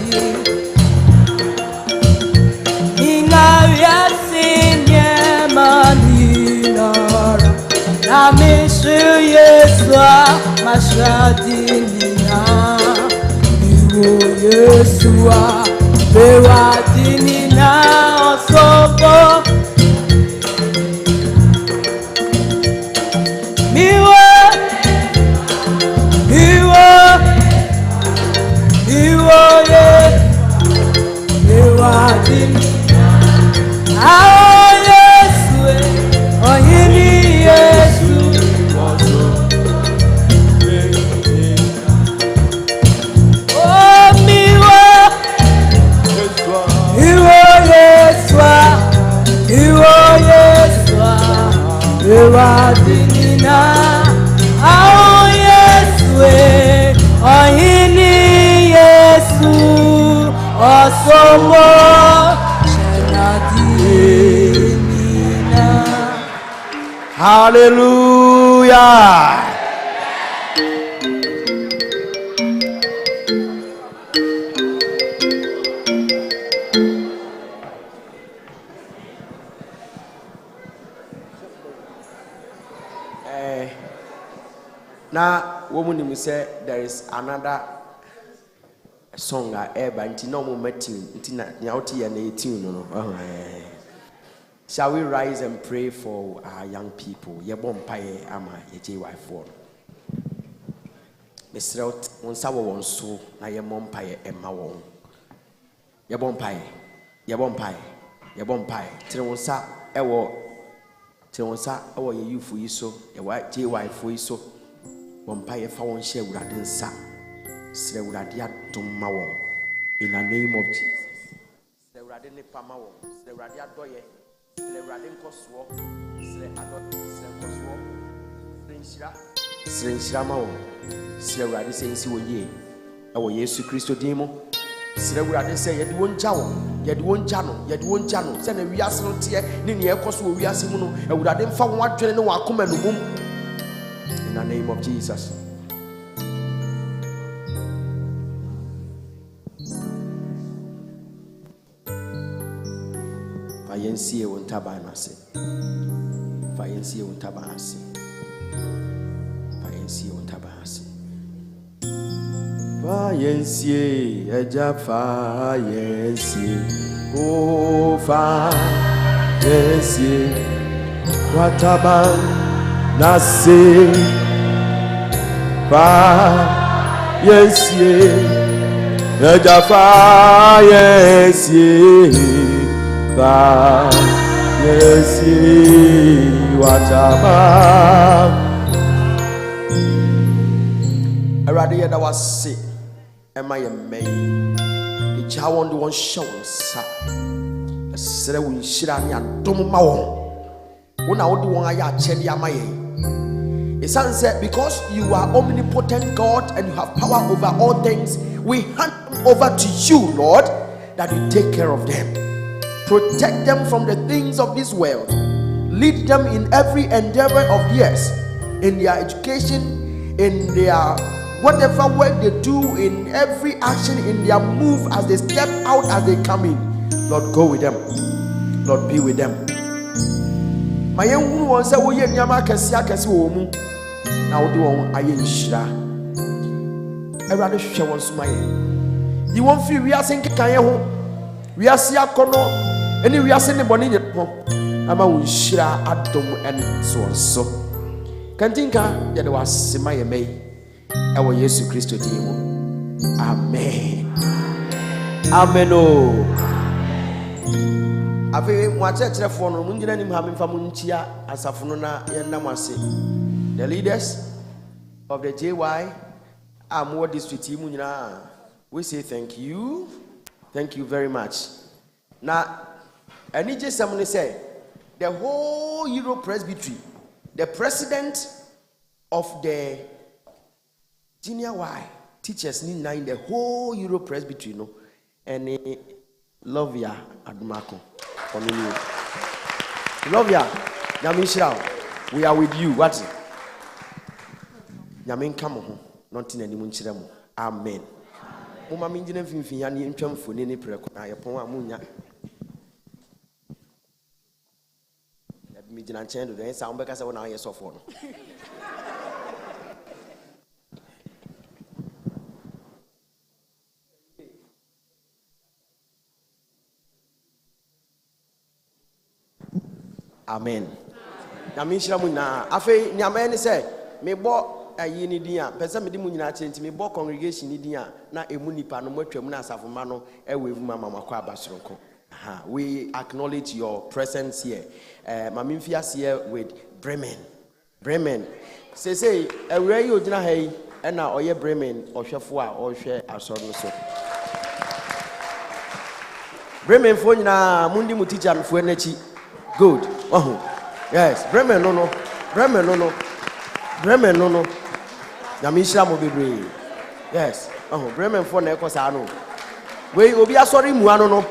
Inga yasinye maninara. Na mishi Yeswa mashadina. Ibo Yeswa ewadinina osombo. Ewadinina, ao Yesu, ohini Yesu, osombo chenadinina. Hallelujah. Now, woman, say there is another song but it's no more tune. Shall we rise and pray for our young people? Yebompaye ama yejiwaifo. Mesrelt onsa wo wonso na yemompaye emma won. Yebompaye. Tire onsa ewo ye yufu yiso, ye jiwaifo yiso. Bompaye fa won hye Awurade nsa. Sire Awurade adom won. In the name of Jesus. Sire Awurade ne pama won. Sire Awurade adoye. Sire Awurade nkoso. Sire nkoso. Sire nshira ma won. Sire Awurade sensi wo ye. Ewo Yesu Kristo din mu. Sire Awurade se yede won ja won. Yede won ja no. Se na wiase no te ne ne ekoso wo wiase mu no. Awurade mfa won adwene ne won akoma no mum. In the name of Jesus. Fayensie wontabanase. Fayensie eja fayensie. Oh fayensie watabanase. Fayensie eja fayensie. Fayensie watabanase. Awurade yɛ da wase ɛma yɛ mmɛn egya wɔn de wɔn hyɛ wɔn nsa ɛsrɛ wo nhyira ne adom ma wɔn wo na wode wɔn ayɛ akyɛde ama yɛn ɛsiane sɛ because you are omnipotent God and you have power over all things, we hand them over to you, Lord, that you take care of them, protect them from the things of this world. Lead them in every endeavor of theirs, in their education, in their whatever work they do, in every action, in their move as they step out, as they come in. Lord, go with them. Lord, be with them. My young one said, "We nyama kasia kasi womu." Now do on ayen shira. I rather share one smile. You won't feel we are saying Kayaho. We are see a corner, and we are sending bonnie. Ama un shira adom and so on so. Kantinka yet was Simaya May. Our Yesu Christo Dimo. Amen. Amen. Oh. Ave mwache telephone munjina ni mhami famunchia asafunona yenamwase. The leaders of the JY Amwo district munjina, we say thank you. Thank you very much. Now, I need just someone to say the whole Euro Presbytery, the president of the Junior Y teachers in the whole Euro Presbytery, no, and love ya Adumako. Love ya, Yamin, we are with you. What? Yamin, come on, not in any munchiramo. Amen. Uma minjina finfin yani ntwamfo ne preko na yepon amunya. Ya bi mijina nchen do den sa umbeka se wona yesofo no. Amen. Na minshira mu na afei nyame ne se me bo ayi ni din a pese me di mu nyina chenti me bo congregation ni din a na emu nipa no matwam na asafoma no ewe vu mama makwa abasronko. We acknowledge your presence here. Mama mfiase here with Bremen. Say awura yi ogina ha yi na oye Bremen ohwefo a ohwe asoro no so. Bremen fo nyina mundi mu teacher no fo enachi. Good. Yes, Bremen no. Yamisha mo bebre. Yes. Bremen for na ekosa no. We obi asori mu ano no.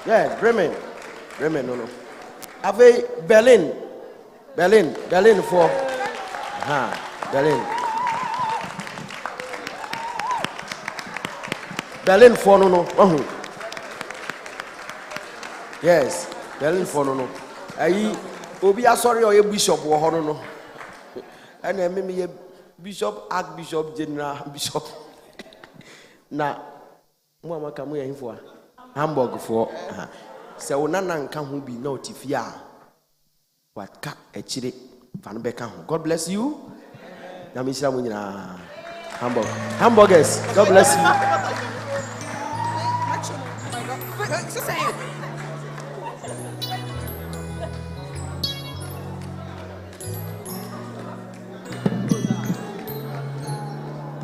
Yes, Bremen no. Ave Berlin for. Berlin for no. Yes, Berlin for no. Ayi obi asori o bishop wo hono no. And me Bishop, Archbishop, General Bishop. Na mama kamu ya hifo Hamburg for. Se onana nka ho bi na otifia. Waka echire fanbeka ho. God bless you. Na mishira mu nyina Hamburg. Hamburgers, God bless you.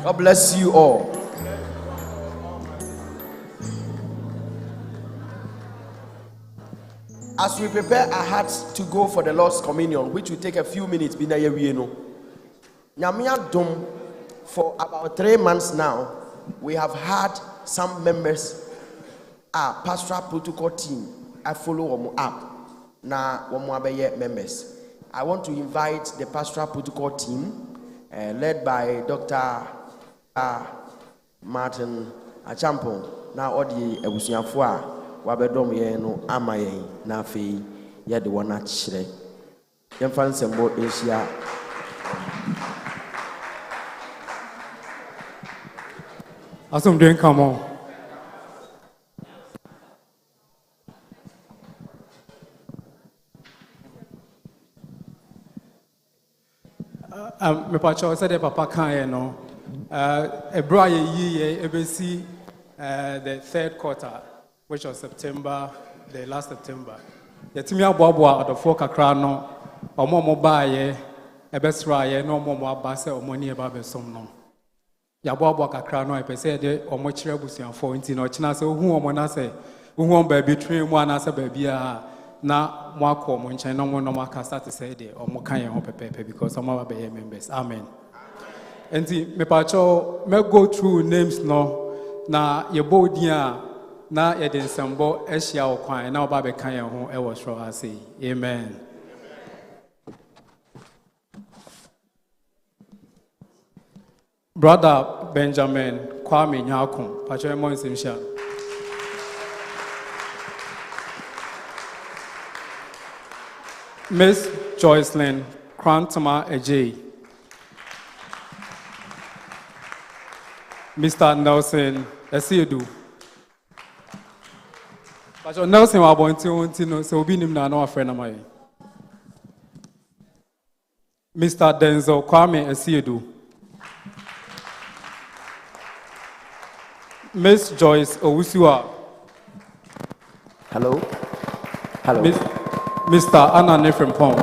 God bless you all. As we prepare our hearts to go for the Lord's Communion, which will take a few minutes, for about 3 months now, we have had some members, our pastoral protocol team, I follow them up. Now, members. I want to invite the pastoral protocol team, led by Dr. Martin Achampon. Now, all the Ebusiafua, Wabedom Yeno, Amaye, Nafi, Yadwana Chre. Yan fans and board Asia. Asomdwie, come on. Me pacho said papa kan no ebra ye ebesi the third quarter, which was September, the last September. Yetimi aboabo adofo kakra no omo ba ye ebesra ye no omo aba se omo ni eba besom no. Ya aboabo kakra no epese de omo kire busuafo nti no kina se ohu omo na se ohu on ba bi twen mu ana se ba bia na mwako mo nchen no mo no maka start say de omo kan ye ho pepepe because some of our members. Amen. Enti me pacho me go through names no na ye bodia na ye den sembo ehia okwan na oba be kan ye ho e wo sro ase. Amen. Brother Benjamin Kwame Nyakon, Pacho Emo Nsimsha. Miss Joycelyn Krantama Ejay. Mr. Nelson Esiedu. Pacho Nelson wa bonti no so obi nim na no afre na mai. Mr. Denzel Kwame Esiedu. Miss Joyce Owusiwa. Hello. Hello. Mr. Anna Nefrempong.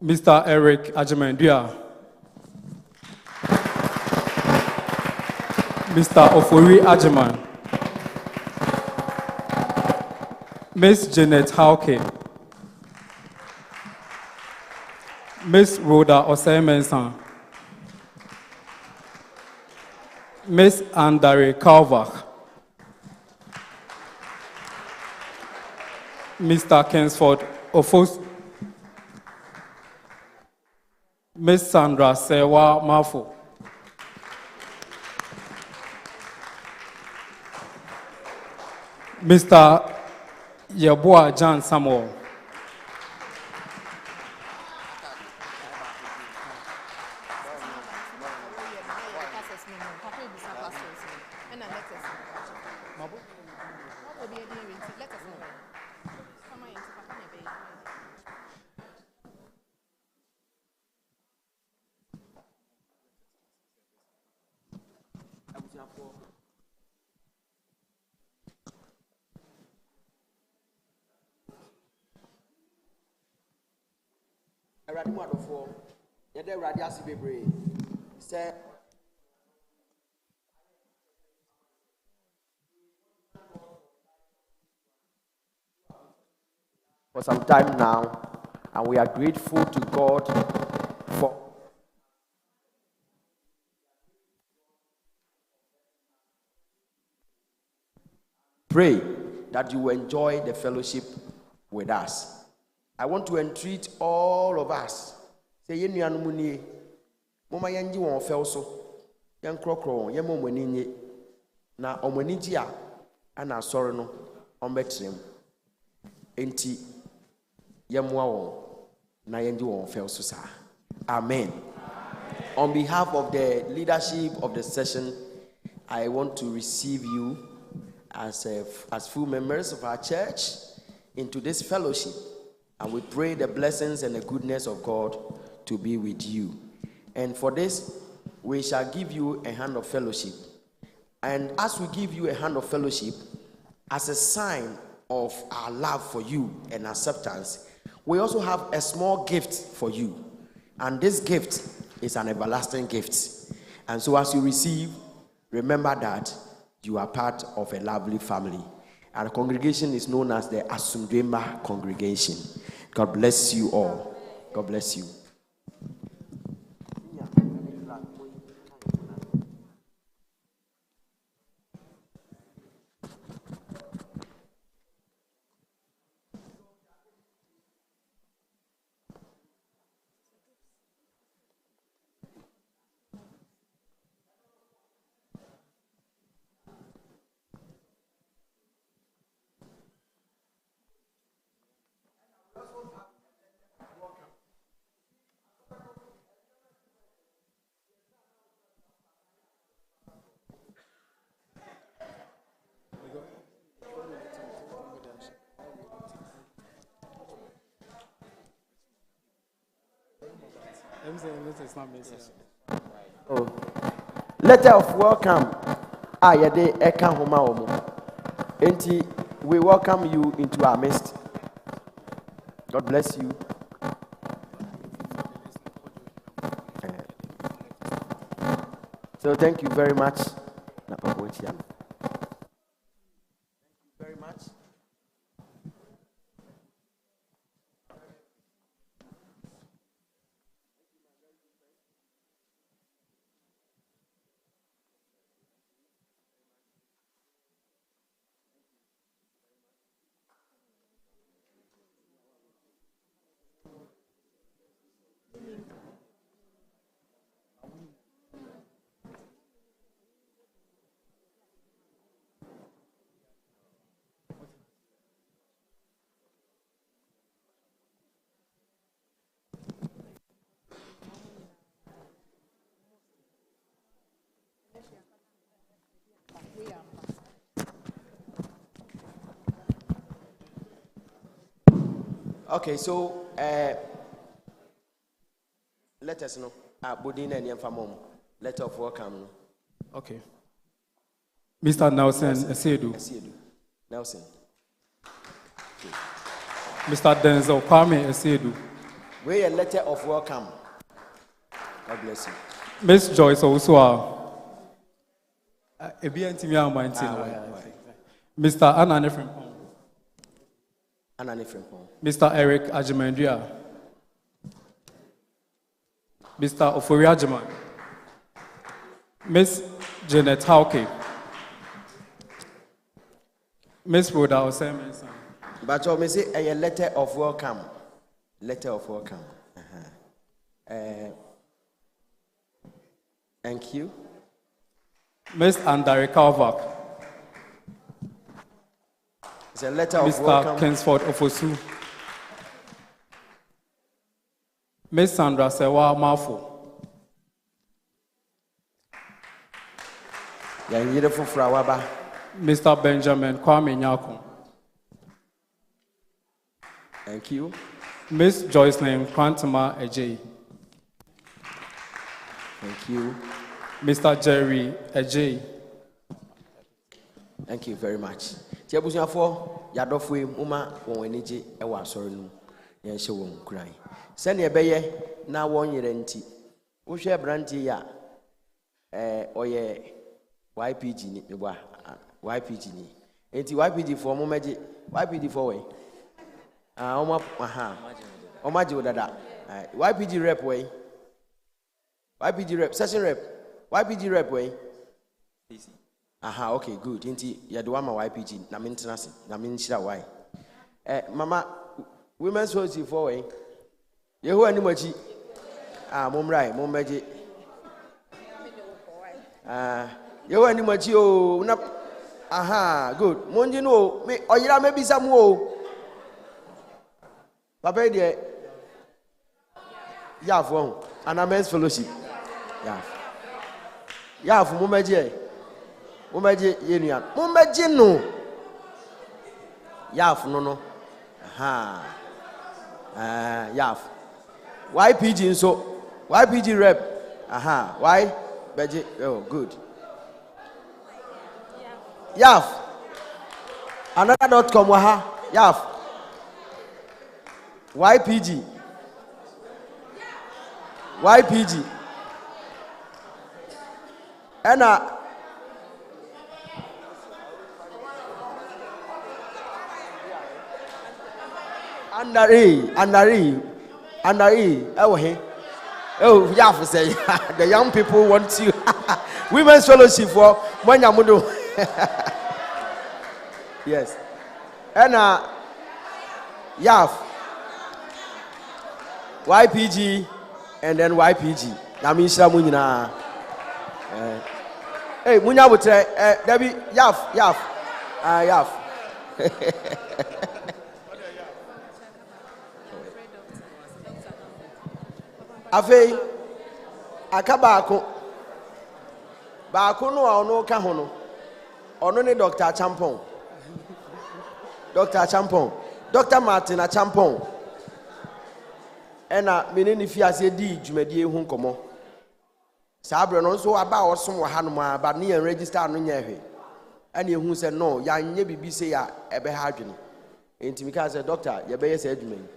Mr. Eric Ajimandua. Mr. Ofori Ajiman. Miss Janet Hauke. Miss Rhoda Osei-Mensah. Miss Andare Kalvach. Mr. Kensford Ofos. Miss Sandra Sewa Mafo. Mr. Yeboah John Samuel. For some time now, and we are grateful to God for pray that you enjoy the fellowship with us. I want to entreat all of us. Say ye nuanu mu nie. Moma yenji won fel so. Yen krokro yen momani nye. Na omani ji a ana asore no ombetrem. Enti yemwa won na yenji won fel so sa. Amen. On behalf of the leadership of the session, I want to receive you as full members of our church into this fellowship, and we pray the blessings and the goodness of God to be with you. And for this, we shall give you a hand of fellowship. And as we give you a hand of fellowship, as a sign of our love for you and acceptance, we also have a small gift for you. And this gift is an everlasting gift. And so as you receive, remember that you are part of a lovely family. Our congregation is known as the Asomdwie Congregation. God bless you all. God bless you. Oh, letter of welcome. Yede eka homa omo. Enti, we welcome you into our midst. God bless you. So thank you very much. Thank you very much. Okay, so let us know. Bodin and Yamfamom. Letter of welcome. Okay. Mr. Nelson Esedu. Nelson. Okay. Mr. Denzel Kwame Esedu. We're a letter of welcome. God bless you. Miss Joyce also. Mr. Anna Nefrimpong. Mr. Eric Ajimandria. Mr. Ofori Ajiman. Miss Janet Hauke. Miss Rhoda Osemensan. But you may say a letter of welcome. Letter of welcome. Thank you. Miss Andare Kalvak. It's a letter of Mr. welcome. Mr. Kingsford Ofosu. Miss Sandra Sewa Mafo. Mr. Benjamin Kwame Nyako. Thank you. Miss Joycelyn Kwantama Ejay. Thank you. Mr. Jerry Ejay. Thank you very much. Tiabusia for Yadofwe Uma Weniji Ewa Sorinu. Yashawum cry. Send your baye now 1 year enti. Usha brandy ya oye YPG ni YPG ni. Enti YPG for Mumaji YPG for way. Omaji Odada. YPG rep way. YPG rep, session rep. YPG rep way. Aha, okay, good. Inti yaduama YPG na maintenance na minshira why. Mama women's house for way. Yehu animachi. Mumrai, mumeji. Yehu animachi o na. Aha, good. Monji no me oyira maybe some o. Papa de Yaf one and a men's fellowship. Yaf mumeji. Mumeji yenian. Mumeji no. Yaf no. Aha. Yaf. YPG so YPG rep. Aha. Why? Beji. Oh, good. Yaf. Another.com waha. Yaf. YPG. YPG. Anna. Under E. Oh, hey. Oh, yeah, say the young people want you. Women's fellowship for Wanyamudo. Yes. And Yaf. YPG and then YPG. Namisha Munina. Hey, Munya would say, Debbie, Yaf. Yaf. Afei akabako baako no a ono ka ho no ono ne Dr. Champon Dr. Martin Champon ena meneni fiase di dwumadie hu nkomo saabre no nso aba osom wa hanom aba ne yan register no nya hwe ena ehu se no ya nya bibi se ya ebe ha adwene enti mi ka se doctor ye be ye se adwuma yi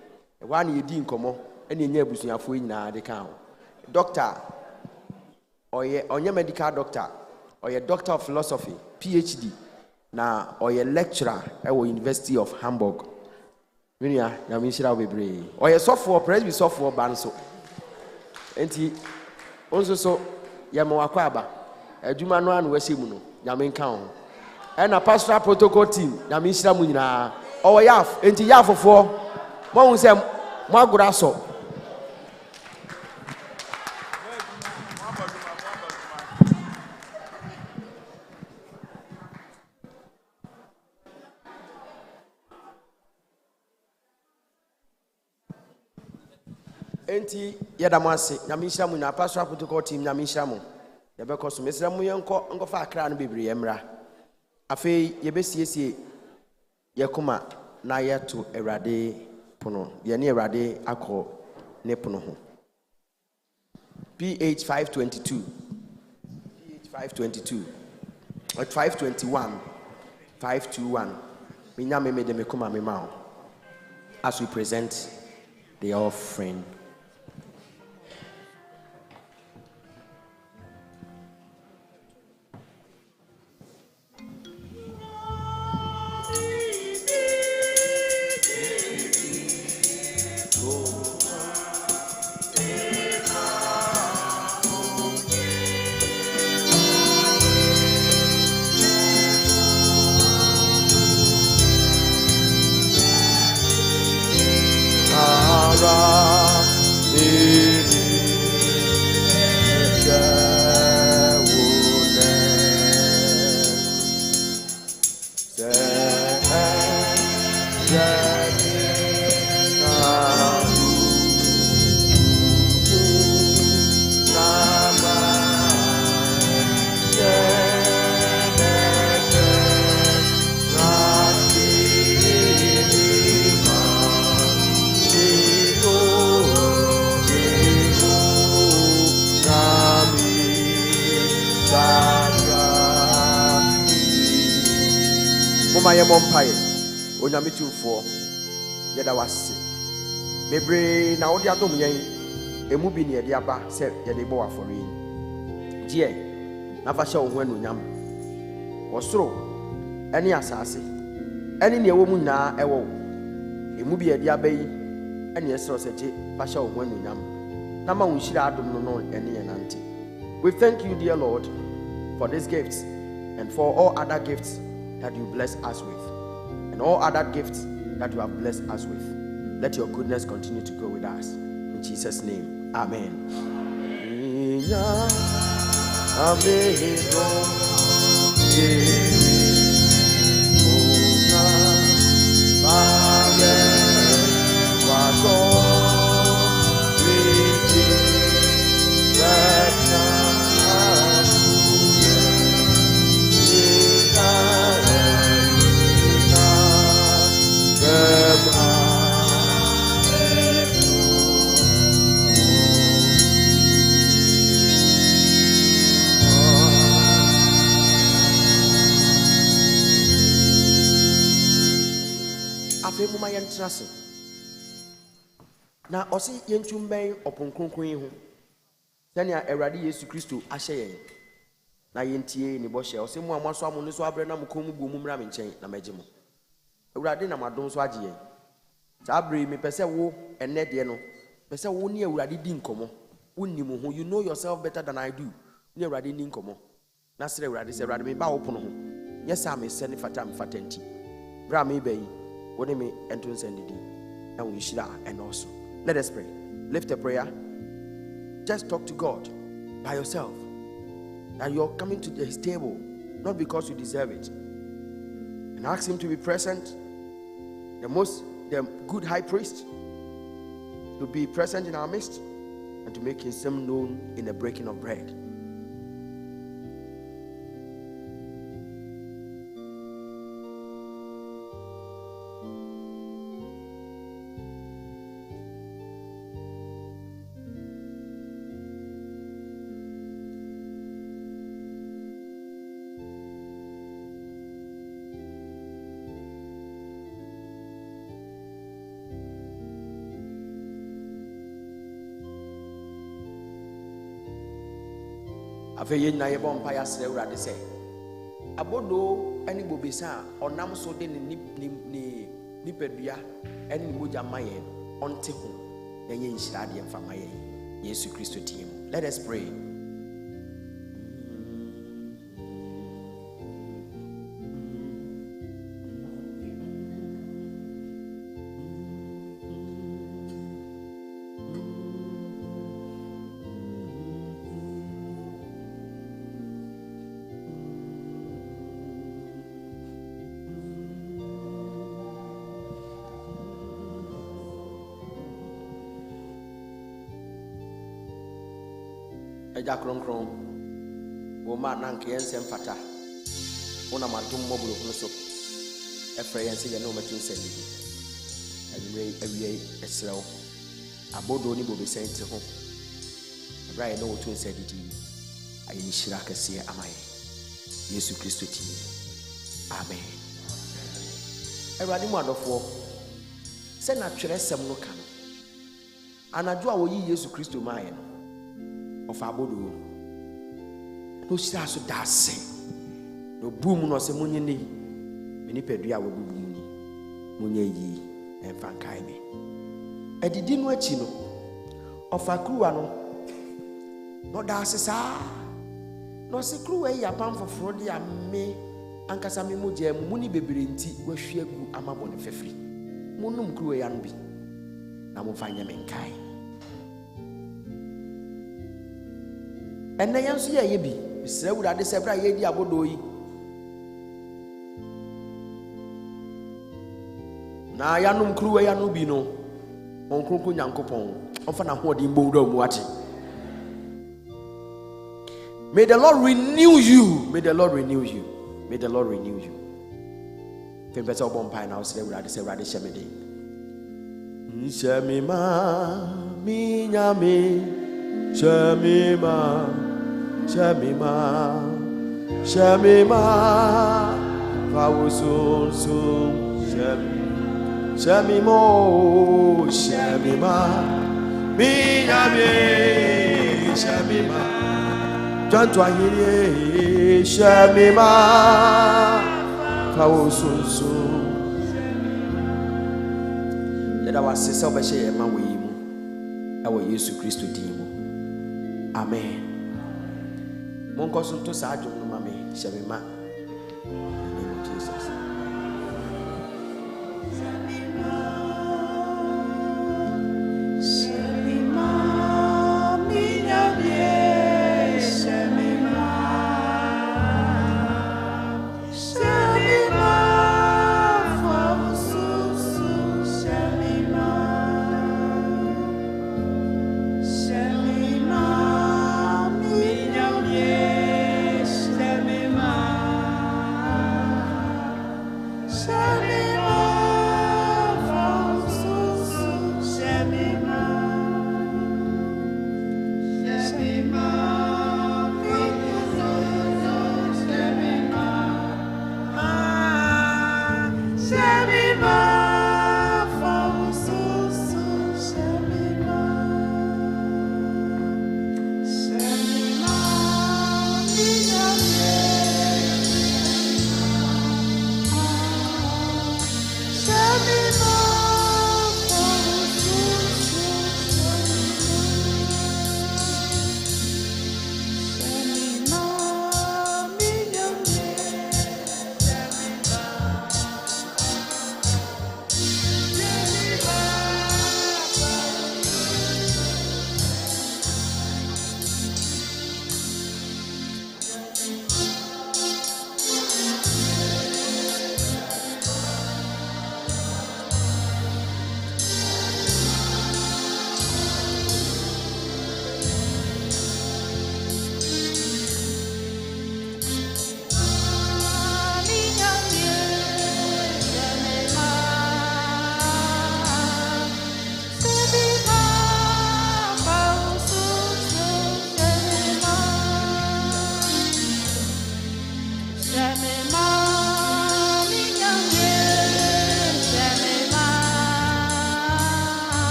wa na ye di nkomo ena nya abusuafo nyina de ka ho doctor oye medical doctor oye doctor of philosophy PhD na oye lecturer at University of Hamburg minia ya minshira bebre oye software presby software ban so enti onso so ya mawakwa aba adwuma no anu wahye no ya menka ho ena pastoral protocol team ya minshira mu nyina oye yaf enti yafofo mo hu se mo agora so enti yedamase nyamisha mu na pastoral protocol team nyamisha mu yebeko so mesra mu yenko fa akra no bebre yemra afei yebesiesie yekoma na yeto Awurade pono ye ne awurade akọ ne pono ho. PH 522 PH 522 521 521 minya me de me koma me ma as we present the offering. Maye mompaye onyame tumfo yeda wase bebre na wode adom yen emu bi ne yede aba se yede bo afore die na fa hye wo ho anonyam wosoro ene asase ene ne ewo mu nyina ewo emu bi yede aba yi ene esero se je fa hye wo ho anonyam na ma wo nhira adom no ene ye nante. We thank you, dear Lord, for these gifts and for all other gifts that you bless us with, and all other gifts that you have blessed us with. Let your goodness continue to go with us. In Jesus' name, amen. Na osi yentumben oponkronkron yi ho sania Awurade Yesu Kristo ahye yen na yentie ni bo hye osi mu amaso amu so abre na mkom bu mu mra me nchen na magye mu Awurade na madom so agye yen sa abre me pese wo enne de no pese wo ni Awurade di nkomo wonni mu ho. You know yourself better than I do. Ni Awurade ni nkomo na sere Awurade se Awurade me ba wo pono ho yesa me se ne fata me fata nti bra me bayi woni me entun sendidi na wo shira and also. Let us pray. Lift a prayer. Just talk to God by yourself. That you're coming to his table, not because you deserve it. And ask him to be present. The good high priest, to be present in our midst and to make himself known in the breaking of bread. Afeye na ye bon pa ya sere Awurade se abodo ani bobesa onam so de ni pedua ani ni moja mayen onte ho na ye nhira de mfa mayen Yesu Kristo tim. Let us pray. Eja kronkron wo ma nanke yensem fata wona madum mobulo kuno so efre yense ye no matin sendidi Every esrel. Abodo ni bobe sente ho. Right no to said it. I shiraka see amaye. Yesu Christo ti. Amen. Everybody mo adofo. Se na twere sem no ka no. Anadwo a wo yi Yesu Christo maye no. Of abodo. No shira so dase. No boom no se munye ni. Meni pedua wo bubu munye. Munye yi emfankai me. Edidi no achi no. Of akruwa no. No dase sa. No se kruwa ya pam foforo de ame ankasa me mogya muni bebere nti wahwe agu amabo ne fefri. Munum kruwa ya no bi. Na mo fanya menkai. Enne yanso ye bi. Misra wurade sebra ye di abodo yi. Na yanum kruwa ya no bi no. Onkroko nyankopon. Onfa na ho di mbodo mu ate. May the Lord renew you. May the Lord renew you. May the Lord renew you. Pempesa obompa na osere wurade se wurade shemede. Nshemima minyame shemima shemima shemima fawusun shemimo shemima minyame shemima Janto ahiri shemima fawusun Let our sister obeshe ema we mu awo Yesu Christo din mu Amen Monko so to sa adwom no mame shemima In the name of Jesus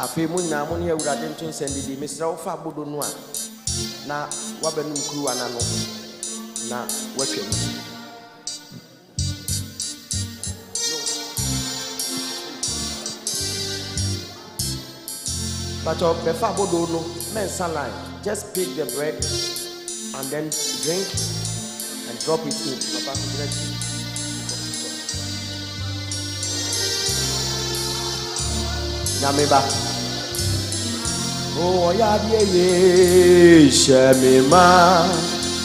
Afi munya muni ya urade ntun sendidi misra ofa bodo no a na wabenum kru anano na watwam But of the bodo no men saline just pick the bread and then drink and drop it in Papa Nyameba Oh ya ye shemima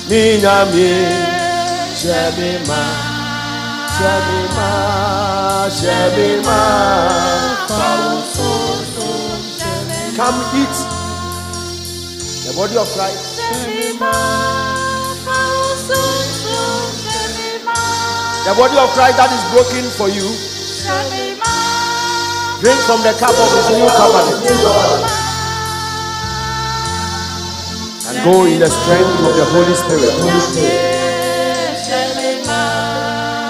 minyame shemima Come eat the body of Christ The body of Christ that is broken for you. Drink from the cup of his new covenant. And go in the strength of the Holy Spirit.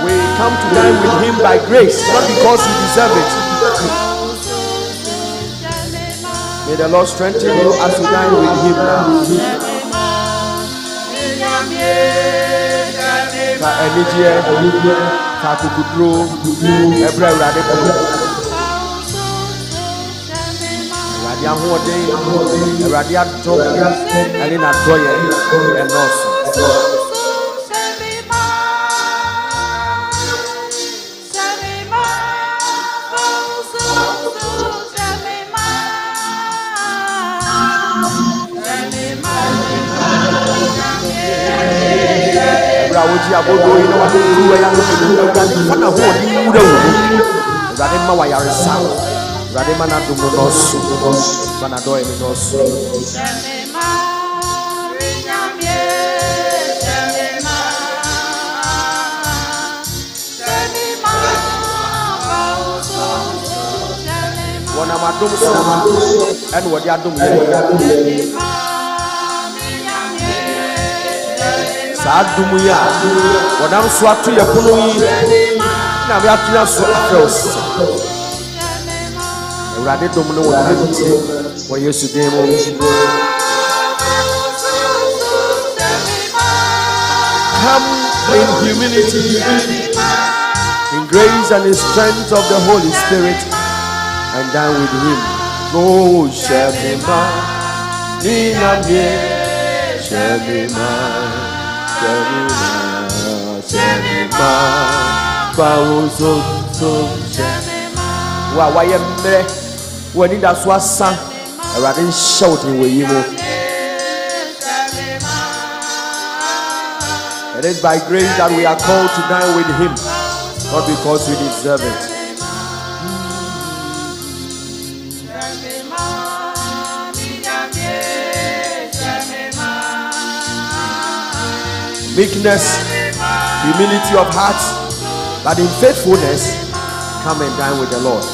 We come to dine with him by grace, not because we deserve it. May the Lord strengthen you as you dine with him now. Sadumuya, what I'm swat to your pony. Now we have to so first. Radit Domino for yesterday. Come in humility, in grace and in strength of the Holy Spirit, and dine with him. Go, Shemima, Ninamye, Shemima. Why am when it does was son, I rather shouting with you. It is by grace that we are called to dine with him, not because we deserve it. Meekness, humility of heart, but in faithfulness, come and dine with the Lord.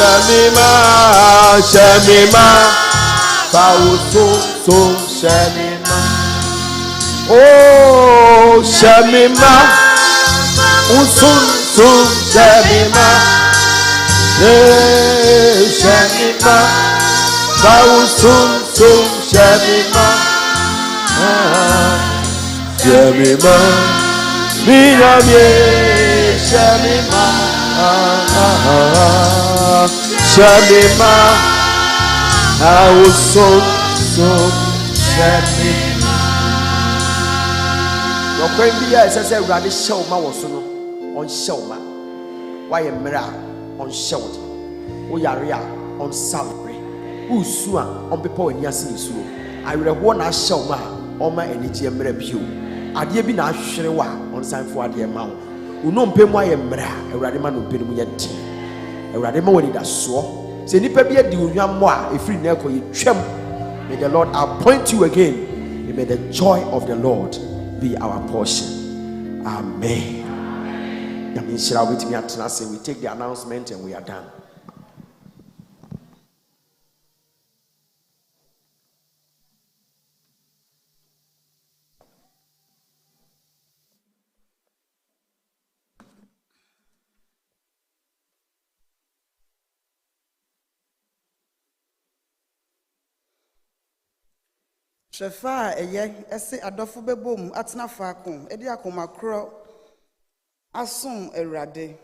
Shemima, Shemima, Pauso, Shemima. Oh, Shemima, Usun, Shemima. Shemima, Pauso, Shemima. Shemima, Minamye, Shemima. Shemima, I was so Shemima. Your friend here says, I rather show my was on show. Why a mirror on shout? Oyaria on salary. Usua on people in Yasin. I will want to show my on my energy and review. I dear be not sure on sign for the amount. Uno pay my emra, a radiman will pay me yet. A radiman when it does so. Say, Nipper be a duyamoa, a free neck or you trim. May the Lord appoint you again. May the joy of the Lord be our portion. Amen. Shall we take the announcement and we are done. Shefa eye ese adofo bebom atena faako edi akomakro asom awurade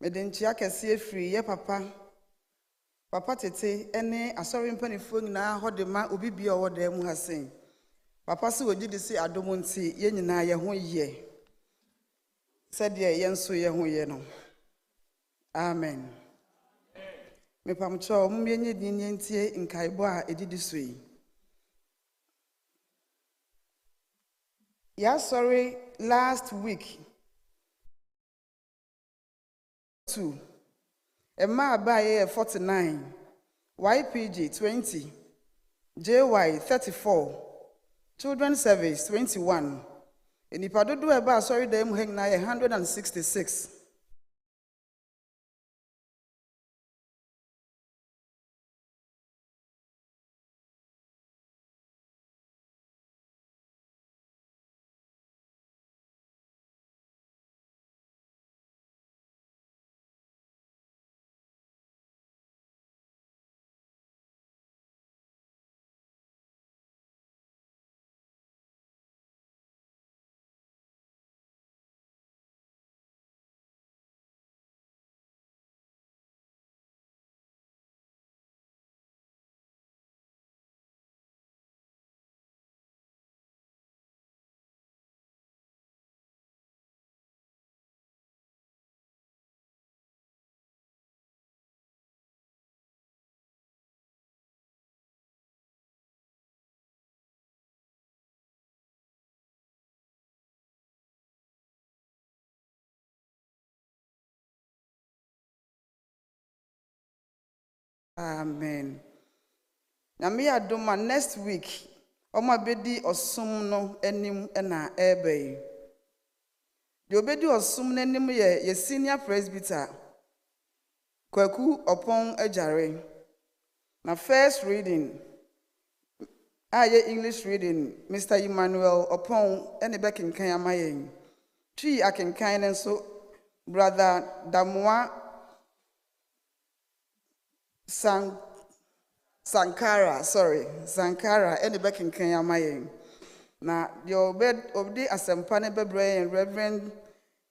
medentia kese efiri ye papa tete ene asori mpanifo nyina hode ma obi bia owoda mu hasen papa se ogidi se adomo nti ye nyina ye ho ye sede ye nso ye ho ye no amen me pamcho mmenye dinye ntie nkaibo a edidi so yi. Yeah, sorry, last week. 2. Emma Abaye 49, YPG 20, JY 34, Children's Service 21. And if I don't do about sorry, them hang 166. Amen. Nami adoma next week. Oma bedi osum no enim na ebe. The obedi osum no enim ye senior presbyter. Kwaku upon ejare. Na first reading. English reading. Mr. Emmanuel upon ene bekinkan amayen. Three akinkan nso brother Damwa Sankara, any back in Kenya Mayen. Now, your bed of the Asampane Bebre and Reverend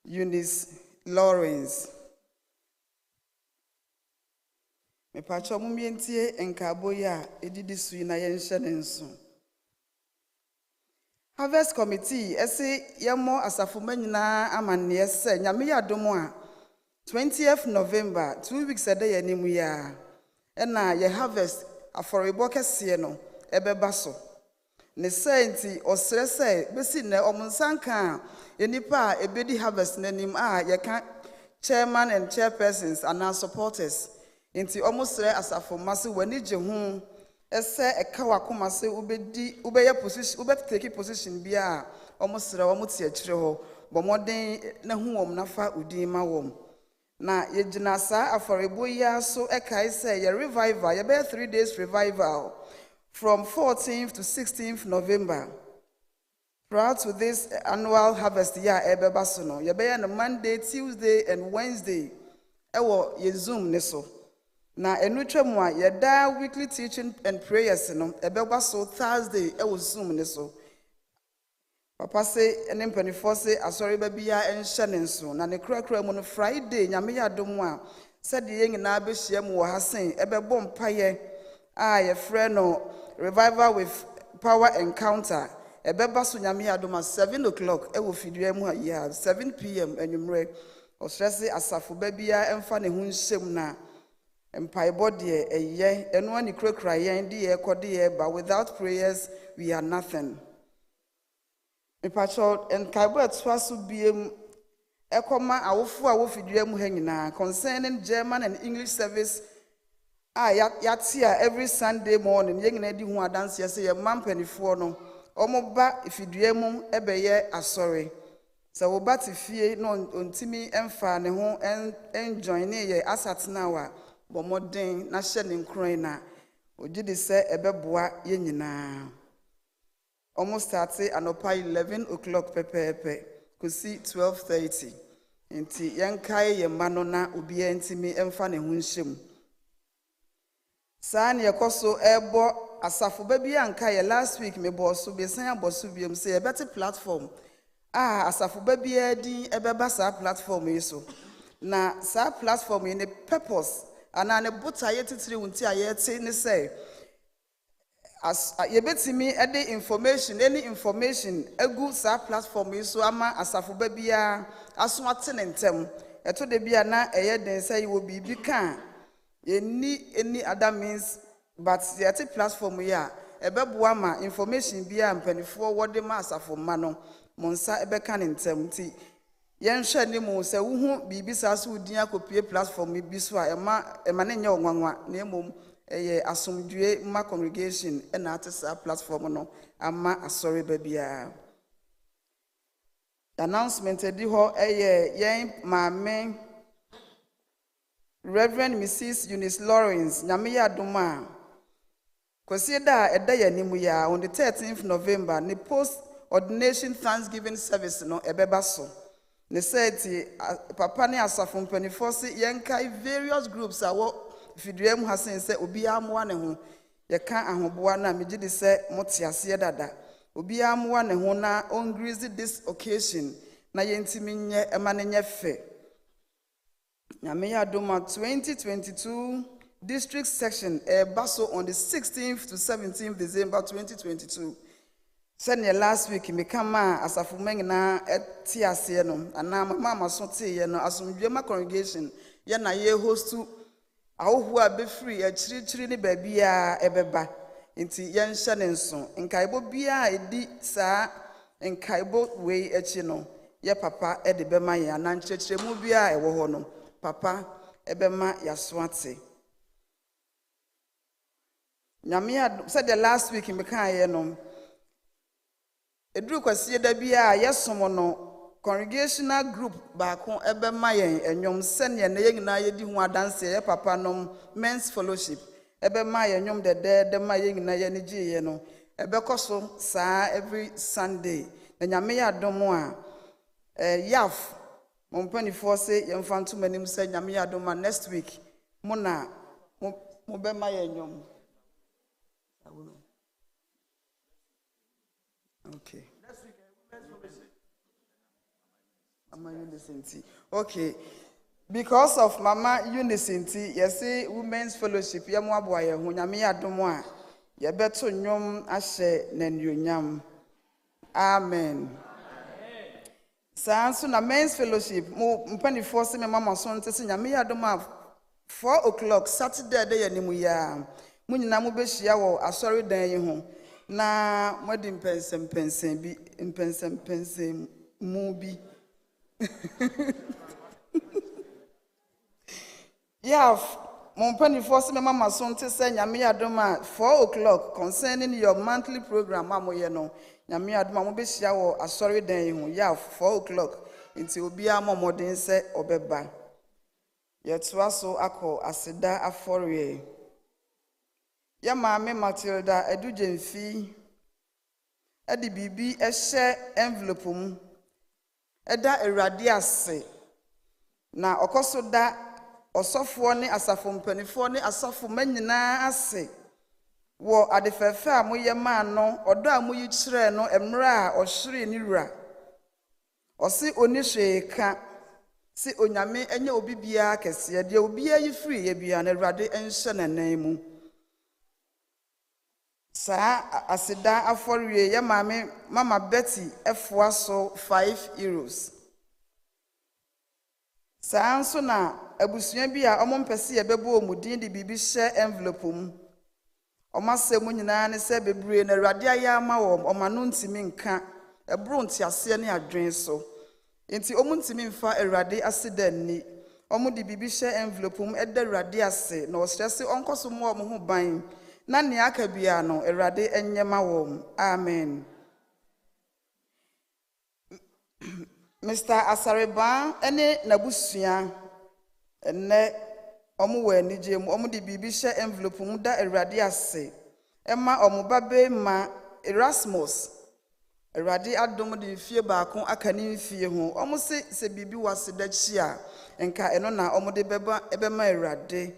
Eunice Lawrence. Me pacho mumientie enkaboya edidi suina yenshenenso. Harvest Committee, ese yamo asafumanyina amane ese nyame yadomo a 20th November, 2 weeks a day enimu ya. Ena ye harvest aforibo kese no ebeba so. Ne senti osre se besi ne omunsanka enipa ebedi harvest nenim a ye kan chairman and chairpersons and our supporters. Inti omusre asafo mase wani je ho ese eka wakoma se ubeye position take position bia omusre omuti akire ho bomoden na huwom nafa udin ma wom. Na yejina sa aforibo ya so ekai say ye revival ye be 3 days revival from 14th to 16th November. Prior to this annual harvest year ebeba so no ye be on Monday, Tuesday and Wednesday ewo ye Zoom ne so. Na enutwemu a ye da weekly teaching and prayers no ebeba so Thursday ewo Zoom ne so. Papa say ene mpanifo say asori ba bia enhye ne nso na ne krakra mu no Friday nyame ya dom a said ye nyina be hia mu wo hasen ebebo mpaye a ye frɛ no revival with power encounter ebeba so nyame ya dom 7 o'clock ewo fidua mu ya 7 p.m. anwumre osrese asafo ba bia emfa ne hu nhyem na mpaebɔ de eye eno ani krakra yen de ye kode ye ba without prayers we are nothing. Patrol and Kaibo Twasu BM Ekoma Awofu Awofidua mu hanyina concerning German and English service yatia every Sunday morning yengina di hu adanse ye say ye mampanifo no Omoba ifidue mu ebeye asori. Sɛ woba te fie no ontimi emfa ne ho enjoin ne ye asatena wa bomodin na hye ne nkron na ogidi sɛ ebeboa ye nyinaa. Almost starte anopa 11 o'clock pepepe kosi 12:30. Nti yenkae ye mma no na obi entimi emfa ne ho nhyem. Saa ne yekoso ebo asafo ba bi anka ye last week me boso be san aboso biom sɛ ye better platform. Asafo ba bia din ebeba saa platform yi so. Na saa platform yi ne purpose ana ne botaye titiri wunti ayete ne say yebetimi ede information any information egu saa platform yi so ama asafo ba bia aso atene ntem eto de bia na eye den say you will be kan any other means but the platform yi a ebeboa ma information bia mpanifo wode ma asafo ma no monsa ebeka ne ntem ti yenhwe ni mu se wuhu bibi sa so udin akopie platform bi so a ema ne nya onwanwa na emom eye Asomdwie ma Congergation na atesa platform no ama asori ba bia. Announcement edi ho eye yen maame Reverend Mrs. Eunice Lawrence nyame ya doma kwesi da eda ya nimu ya on the 13th November ni post ordination Thanksgiving service no ebeba so. Ne said papa ne asafo mpanifo se yenkai various groups awo fiduem hasen se obi amwa ne ho yeka ahoboa na megidi se motiase dada obi amwa ne ho na on greasy this occasion na yentimi nye emane nye fe. Nyame ya doma 2022 district section baso on the 16th to 17th December 2022. Senior last week me kama asafo mengina etiase no ana mama so te ye no Asomdwie ma Congergation ye na ye hostu ahohu a be free chiri ne ba bia ebeba nti ye nhye ne nso nkaibo bia edi saa nkaibo we echi no ye papa e de bema ye ana nkyerkyeremu bia ewo ho no papa ebema yaso ate. Nyame said the last week me kan ye no edru kwasi da bia yesom no congregational group baako ebema yen enyom sene na yengina yedi hu adanse ye papa nom men's fellowship ebema yen enyom de ma yengina ye ne giye no ebekoso saa every Sunday na nyame ya domo a yaf mompanifo se yemfanto manim se nyame ya domo next week mona mo bema yen enyom. Okay. Mama Unicity. Okay. Because of Mama Unicity, you see Women's Fellowship, Yamwaboye, Hunyami Adomwa, Yabeto Nyom Ashe Nenyam. Amen. Sansu na Men's Fellowship, Mpani force me Mama son to sing Yami Adoma 4 o'clock Saturday day Nimuya. Munina Mubeshia wo asori dan yi ho. Na mwadi mpensem bi mpensem mu bi yeah mompani force me mama so nte say nyame adoma 4 o'clock concerning your monthly program amoye no nyame adoma mo be hia wo asori dan yi ho yeah 4 o'clock nti obi amomodin se obeba yeto aso akọ aseda afore. Ya maame Matilda edujemfi edi bibi ehye envelope mu eda Awurade ase na okoso da osofo ne asafo mpanifo ne asafo manyina ase wo adefefe a moye ma no odo a moyi kire no emra a ohwere ni wura osi onihwe ka si onyame enye obi bia kese de obi ayi free ye bia na Awurade enhye nanan mu. Sa asida aforwe ya mama Betty efwa so 5 euros. Sa anso na abusua bi a omompese ye bebo omudin de bibi hye envelope mu. Omasemu nyina ne se bebre na Awurade aya ma wo omano ntimi nka ebro ntiase ne adwen so. Enti omuntimi mfa Awurade asida ni. Omu de bibi hye envelope mu eda Awurade ase na ostrese onkoso mo ho ban. Na ne aka bia no Awurade enyema wo. Amen. Mr. Asareba ene nabusua ene omu we nije mu omu di bibi hye envelope mu da Awurade ase ema omu babe ma Erasmus Awurade adom de fie baako aka ne fie ho omu se bibi wase da chi a enka eno na omu de beba ebema Awurade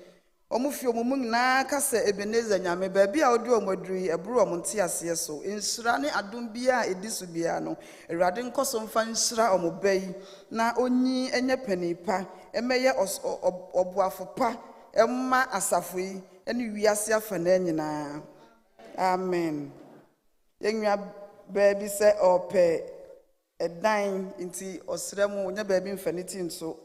omu fie omu nyina ka se Ebeneza nyame ba bia odi omu aduri eburu omu nte ase so enhyira ne adom bia edisu bia no Awurade nkoso mfa nhyira omu bayi na onyi enye panipa emeye obuafopa emma asafo yi ene wiase afa na nyina amen yenwa baby se ope edan nti osremu nya baby mfaniti nso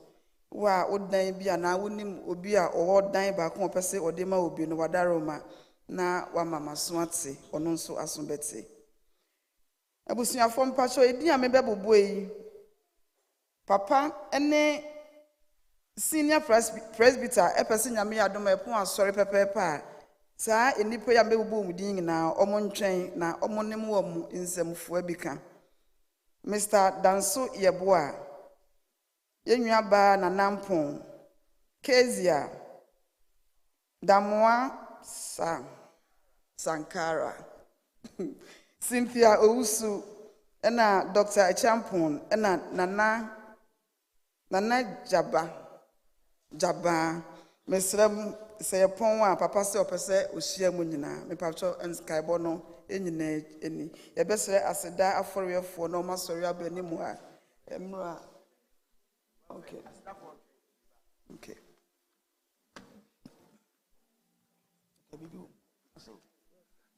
wa odan bia na wonim obi a owo dan ba ko pese odema obi no wadaroma na wa mama so ate ono nso asombete abusuafo mpacho edi a mebebobo yi papa ene senior presbyter epese nyame adom epon asori pepepa saa enipa ya mebebobo mudin na omo ntwen na omo nim wo mu nsemfo abika Mr. Danso Yeboa yenwa ba na nampon Kezia Damwa Sankara Cynthia Owusu ena Dr. Echampon ena Nana Jaba mesrem se pon wa papa se opese ohia mu nyina me pacho enskaibo no enyina eni ye besere aseda aforewefo no masori abani mu ha emra okay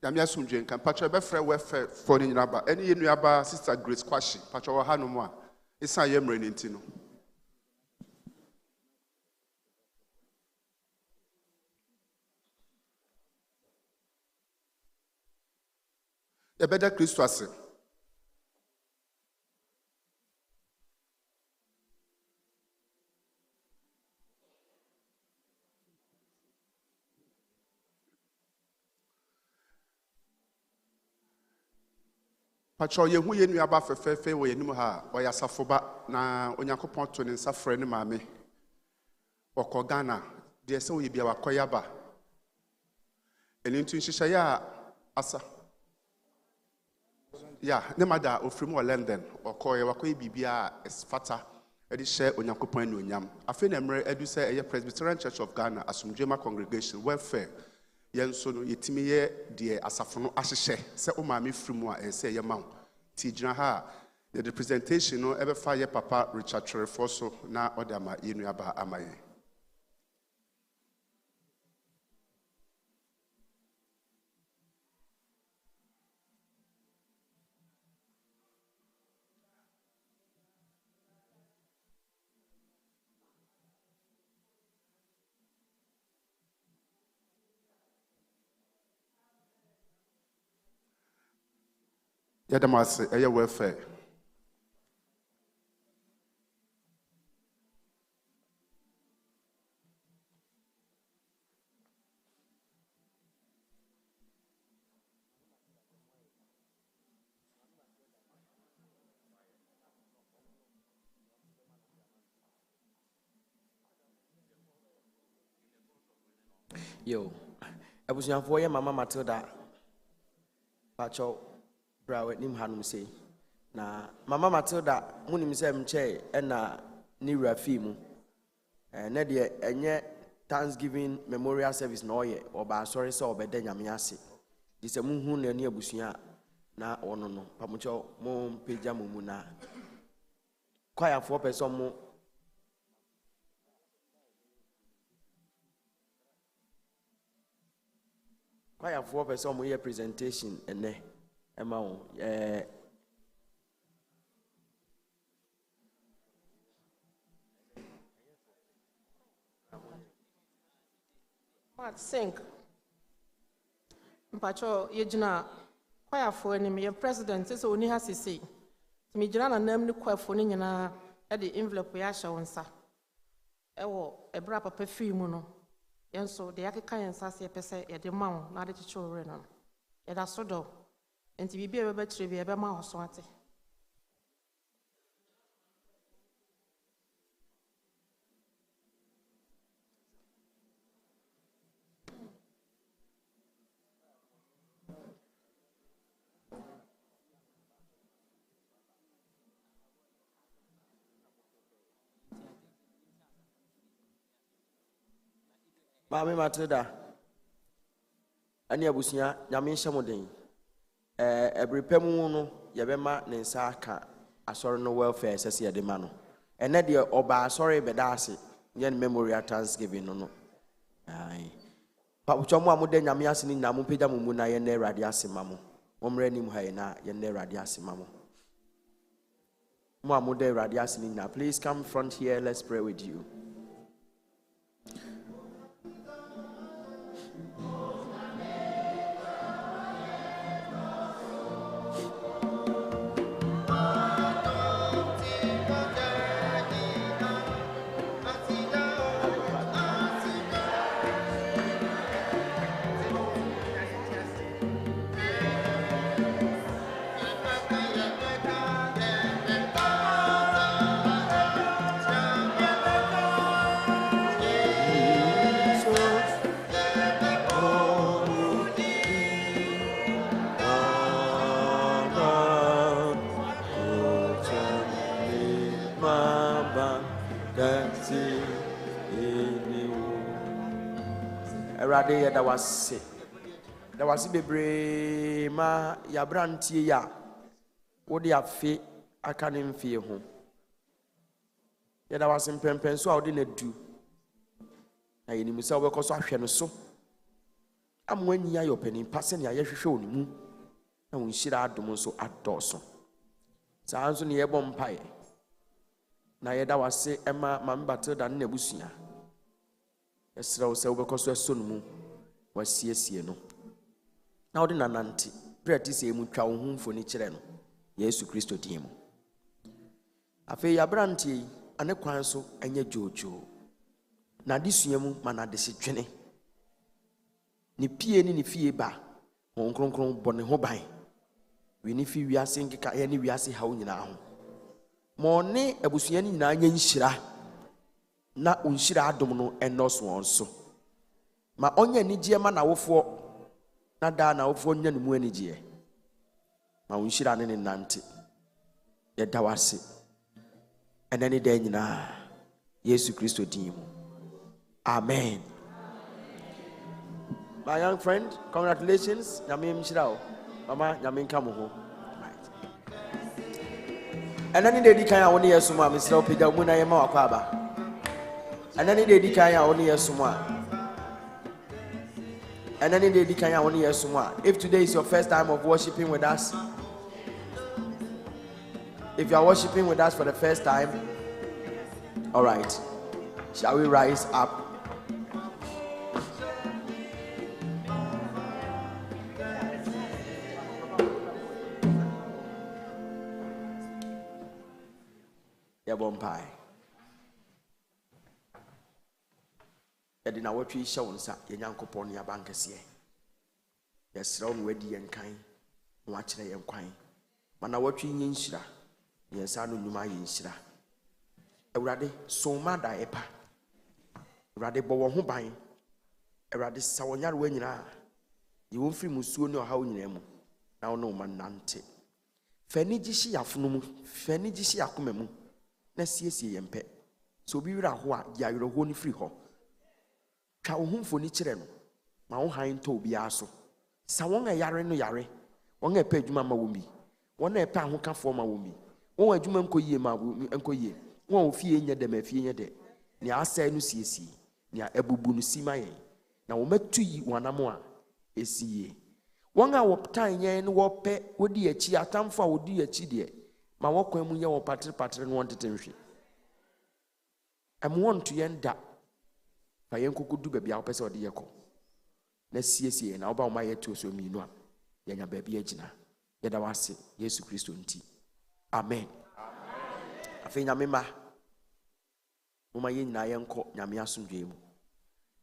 Yami Asomdwie nka pacho be frɛ we for ni nyina ba eni yenu aba sister Grace Kwashi pacho wa ha no mu a isa yemre ni nti no Ebeda Kristo ase Pacho ye hu ye nu aba fefefe wo ye nim ha o ya safoba na Onyankopon to ne nsa frɛ ne maame okọ Ghana de se wo ye bia wakoya ba eni ntu nhihye ya asa ya ne mada ofrim wo London okọ ye wakoye bibia esfata edi hye Onyankopon anu onyam afi na mre edu se eye Presbyterian Church of Ghana Asomdwie Congergation welfare yenso no yetimi ye de asafo no ahyehye se o maame frimu a ense ye mawo ti gyina ha the representation no ebe fa ye papa Richard Trefo so na odama yenu aba amaye Yadamase eye welfare Yo, abusuafo ye mama Matilda pacho brawe nim hanum sei na mama Matilda munim se mche na ni rafi mu na de enye Thanksgiving memorial service na oye oba sorry se obeda nyame ase di se munhu na ni abusua na ono no pamucho mo peja mu na kwaya fo person mo kwaya fo person mo ye presentation ene ema wo Mat sink mpacho yejina kwaya fo anim ye president se oni ha sisi mi jina na nam ni kwafo ni nyina e de envelope ya hye wonsa ewo ebra papa fi mu no yenso de yakeka yensa se pese ye de mawo na de chiche ore no ye da so do enti bibia be betire bi ebe ma ho so ate Mami Matilda. Ani abusia nyame nhyɛ mo den. Ebrepɛ mu no yɛbɛma ne nsa aka asɔre no welfare sɛ yɛde ma no. Ɛnɛ deɛ ɔba asɔre bɛda ase yɛn memorial thanksgiving no. Ai. Pa uchomo amude nyame ase ni nyame pagya mo mu na yɛn Awurade ase ma mo. Momre nim ha na yɛn Awurade ase ma mo. Mo amude Awurade ase ni na. Please come front here, let's pray with you. Erade da wase bebre ma yabrantie ya wode afe aka ne mfie ho da wase mpempen so a wode na du na yenim se wobekọ so ahwe no so amwani ayo pani pase ne ayehwehwe onimu na wonhyira adom so adoso saa nso ne yebọ mpae na da wase ema Matilda na busua esra wo se wobekọ so eso no mu wasiesie no na wode nanante breti se mu twa wo hu mfoni kire no Yesu Kristo din mu afi yabrantie ane kwan so enye jojo na disua mu mana de se twene ni pie ni fie ba won kronkron bone ho ban we ni fi wiase nkeka ye ni wiase ha wo nyina ho mo ne abusua ni nyina anya nhyira na unhyira adom no enoso onso ma onya nigye ma na wofo na da na wofo nya no mu anigye ma unhyira ne nante ye da wase enani da nyina Yesu Kristo din mu amen. My young friend, congratulations. Nyame mshira mama nyame nka mo ho. Enani de di kan a woni yesu ma msira opeda mu na ye ma wakwa aba. Enani de di kan a woni yesu ma. Enani de di kan a woni yesu ma. If today is your first time of worshiping with us, if you are worshiping with us for the first time, all right. Shall we rise up? Yabompai. Edina watwi hye wonsa yenyankopon ya bankese. Yesra wo wadi yenkan, wo akire yenkwan. Mana watwi nyenhyira. Yensa no nyuma yenhyira. Ewurade soma da epa. Ewurade bo wo ho ban. Ewurade sawonyare wa nyina. Ye wo mfiri musuo ne oha wo nyina mu. Na wo no manante. Fani gishi yafono mu, fani gishi yakoma mu. Na siesie yempe. So bi wira ho a ya wira ho ni firi ho. Twa wo humfo ni kire no. Ma wo han to obi aso. Sa won yare no yare. Won epa adwuma ma wo bi. Won epa ahokafo ma wo bi. Won adwuma nkoyie ma wo nkoyie. Won ofie nya de ma fie nya de. Ni asai no siesie. Ni abubu no sima yen. Na wo matu yi wanamo a esiye. Won a wo tan yen no wo pe wodi achi atamfo a wodi achi de. Ma wo kwan mu ye wo patre no won tetenhwe. Am won to yenda. Fa yen kokodu ba bia wo pese ode yekọ. Na siesie na wo ba wo ma yeto so minu a. Yenya ba bia agina. Yeda wase Yesu Kristo nti. Amen. Afi nyame ma. Moma ye nyina yenko nyame asomdwe mu.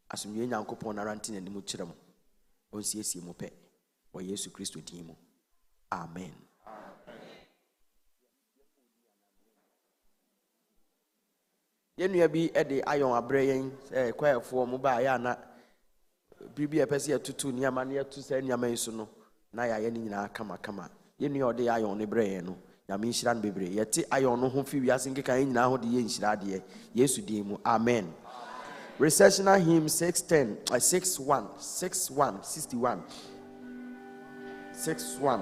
Asomdwe nyankopon na ranti nanim kire mo. Onsiesie mo pe. Wo Yesu Kristo din mu. Amen. Yenua bi ede ayon abre yen kwayefo mo ba ya na bibi epese atutu niama na atu sa niama yiso no na ya ye ni nyina kama yenua ode ayon ne bre yen no nyame nhyira no bebre yete ayon no ho fi wiase nkeka yen nyina ho de ye nhyira de Yesu din mu. Amen. Recessional hymn 610, 61, 61, 61, 61.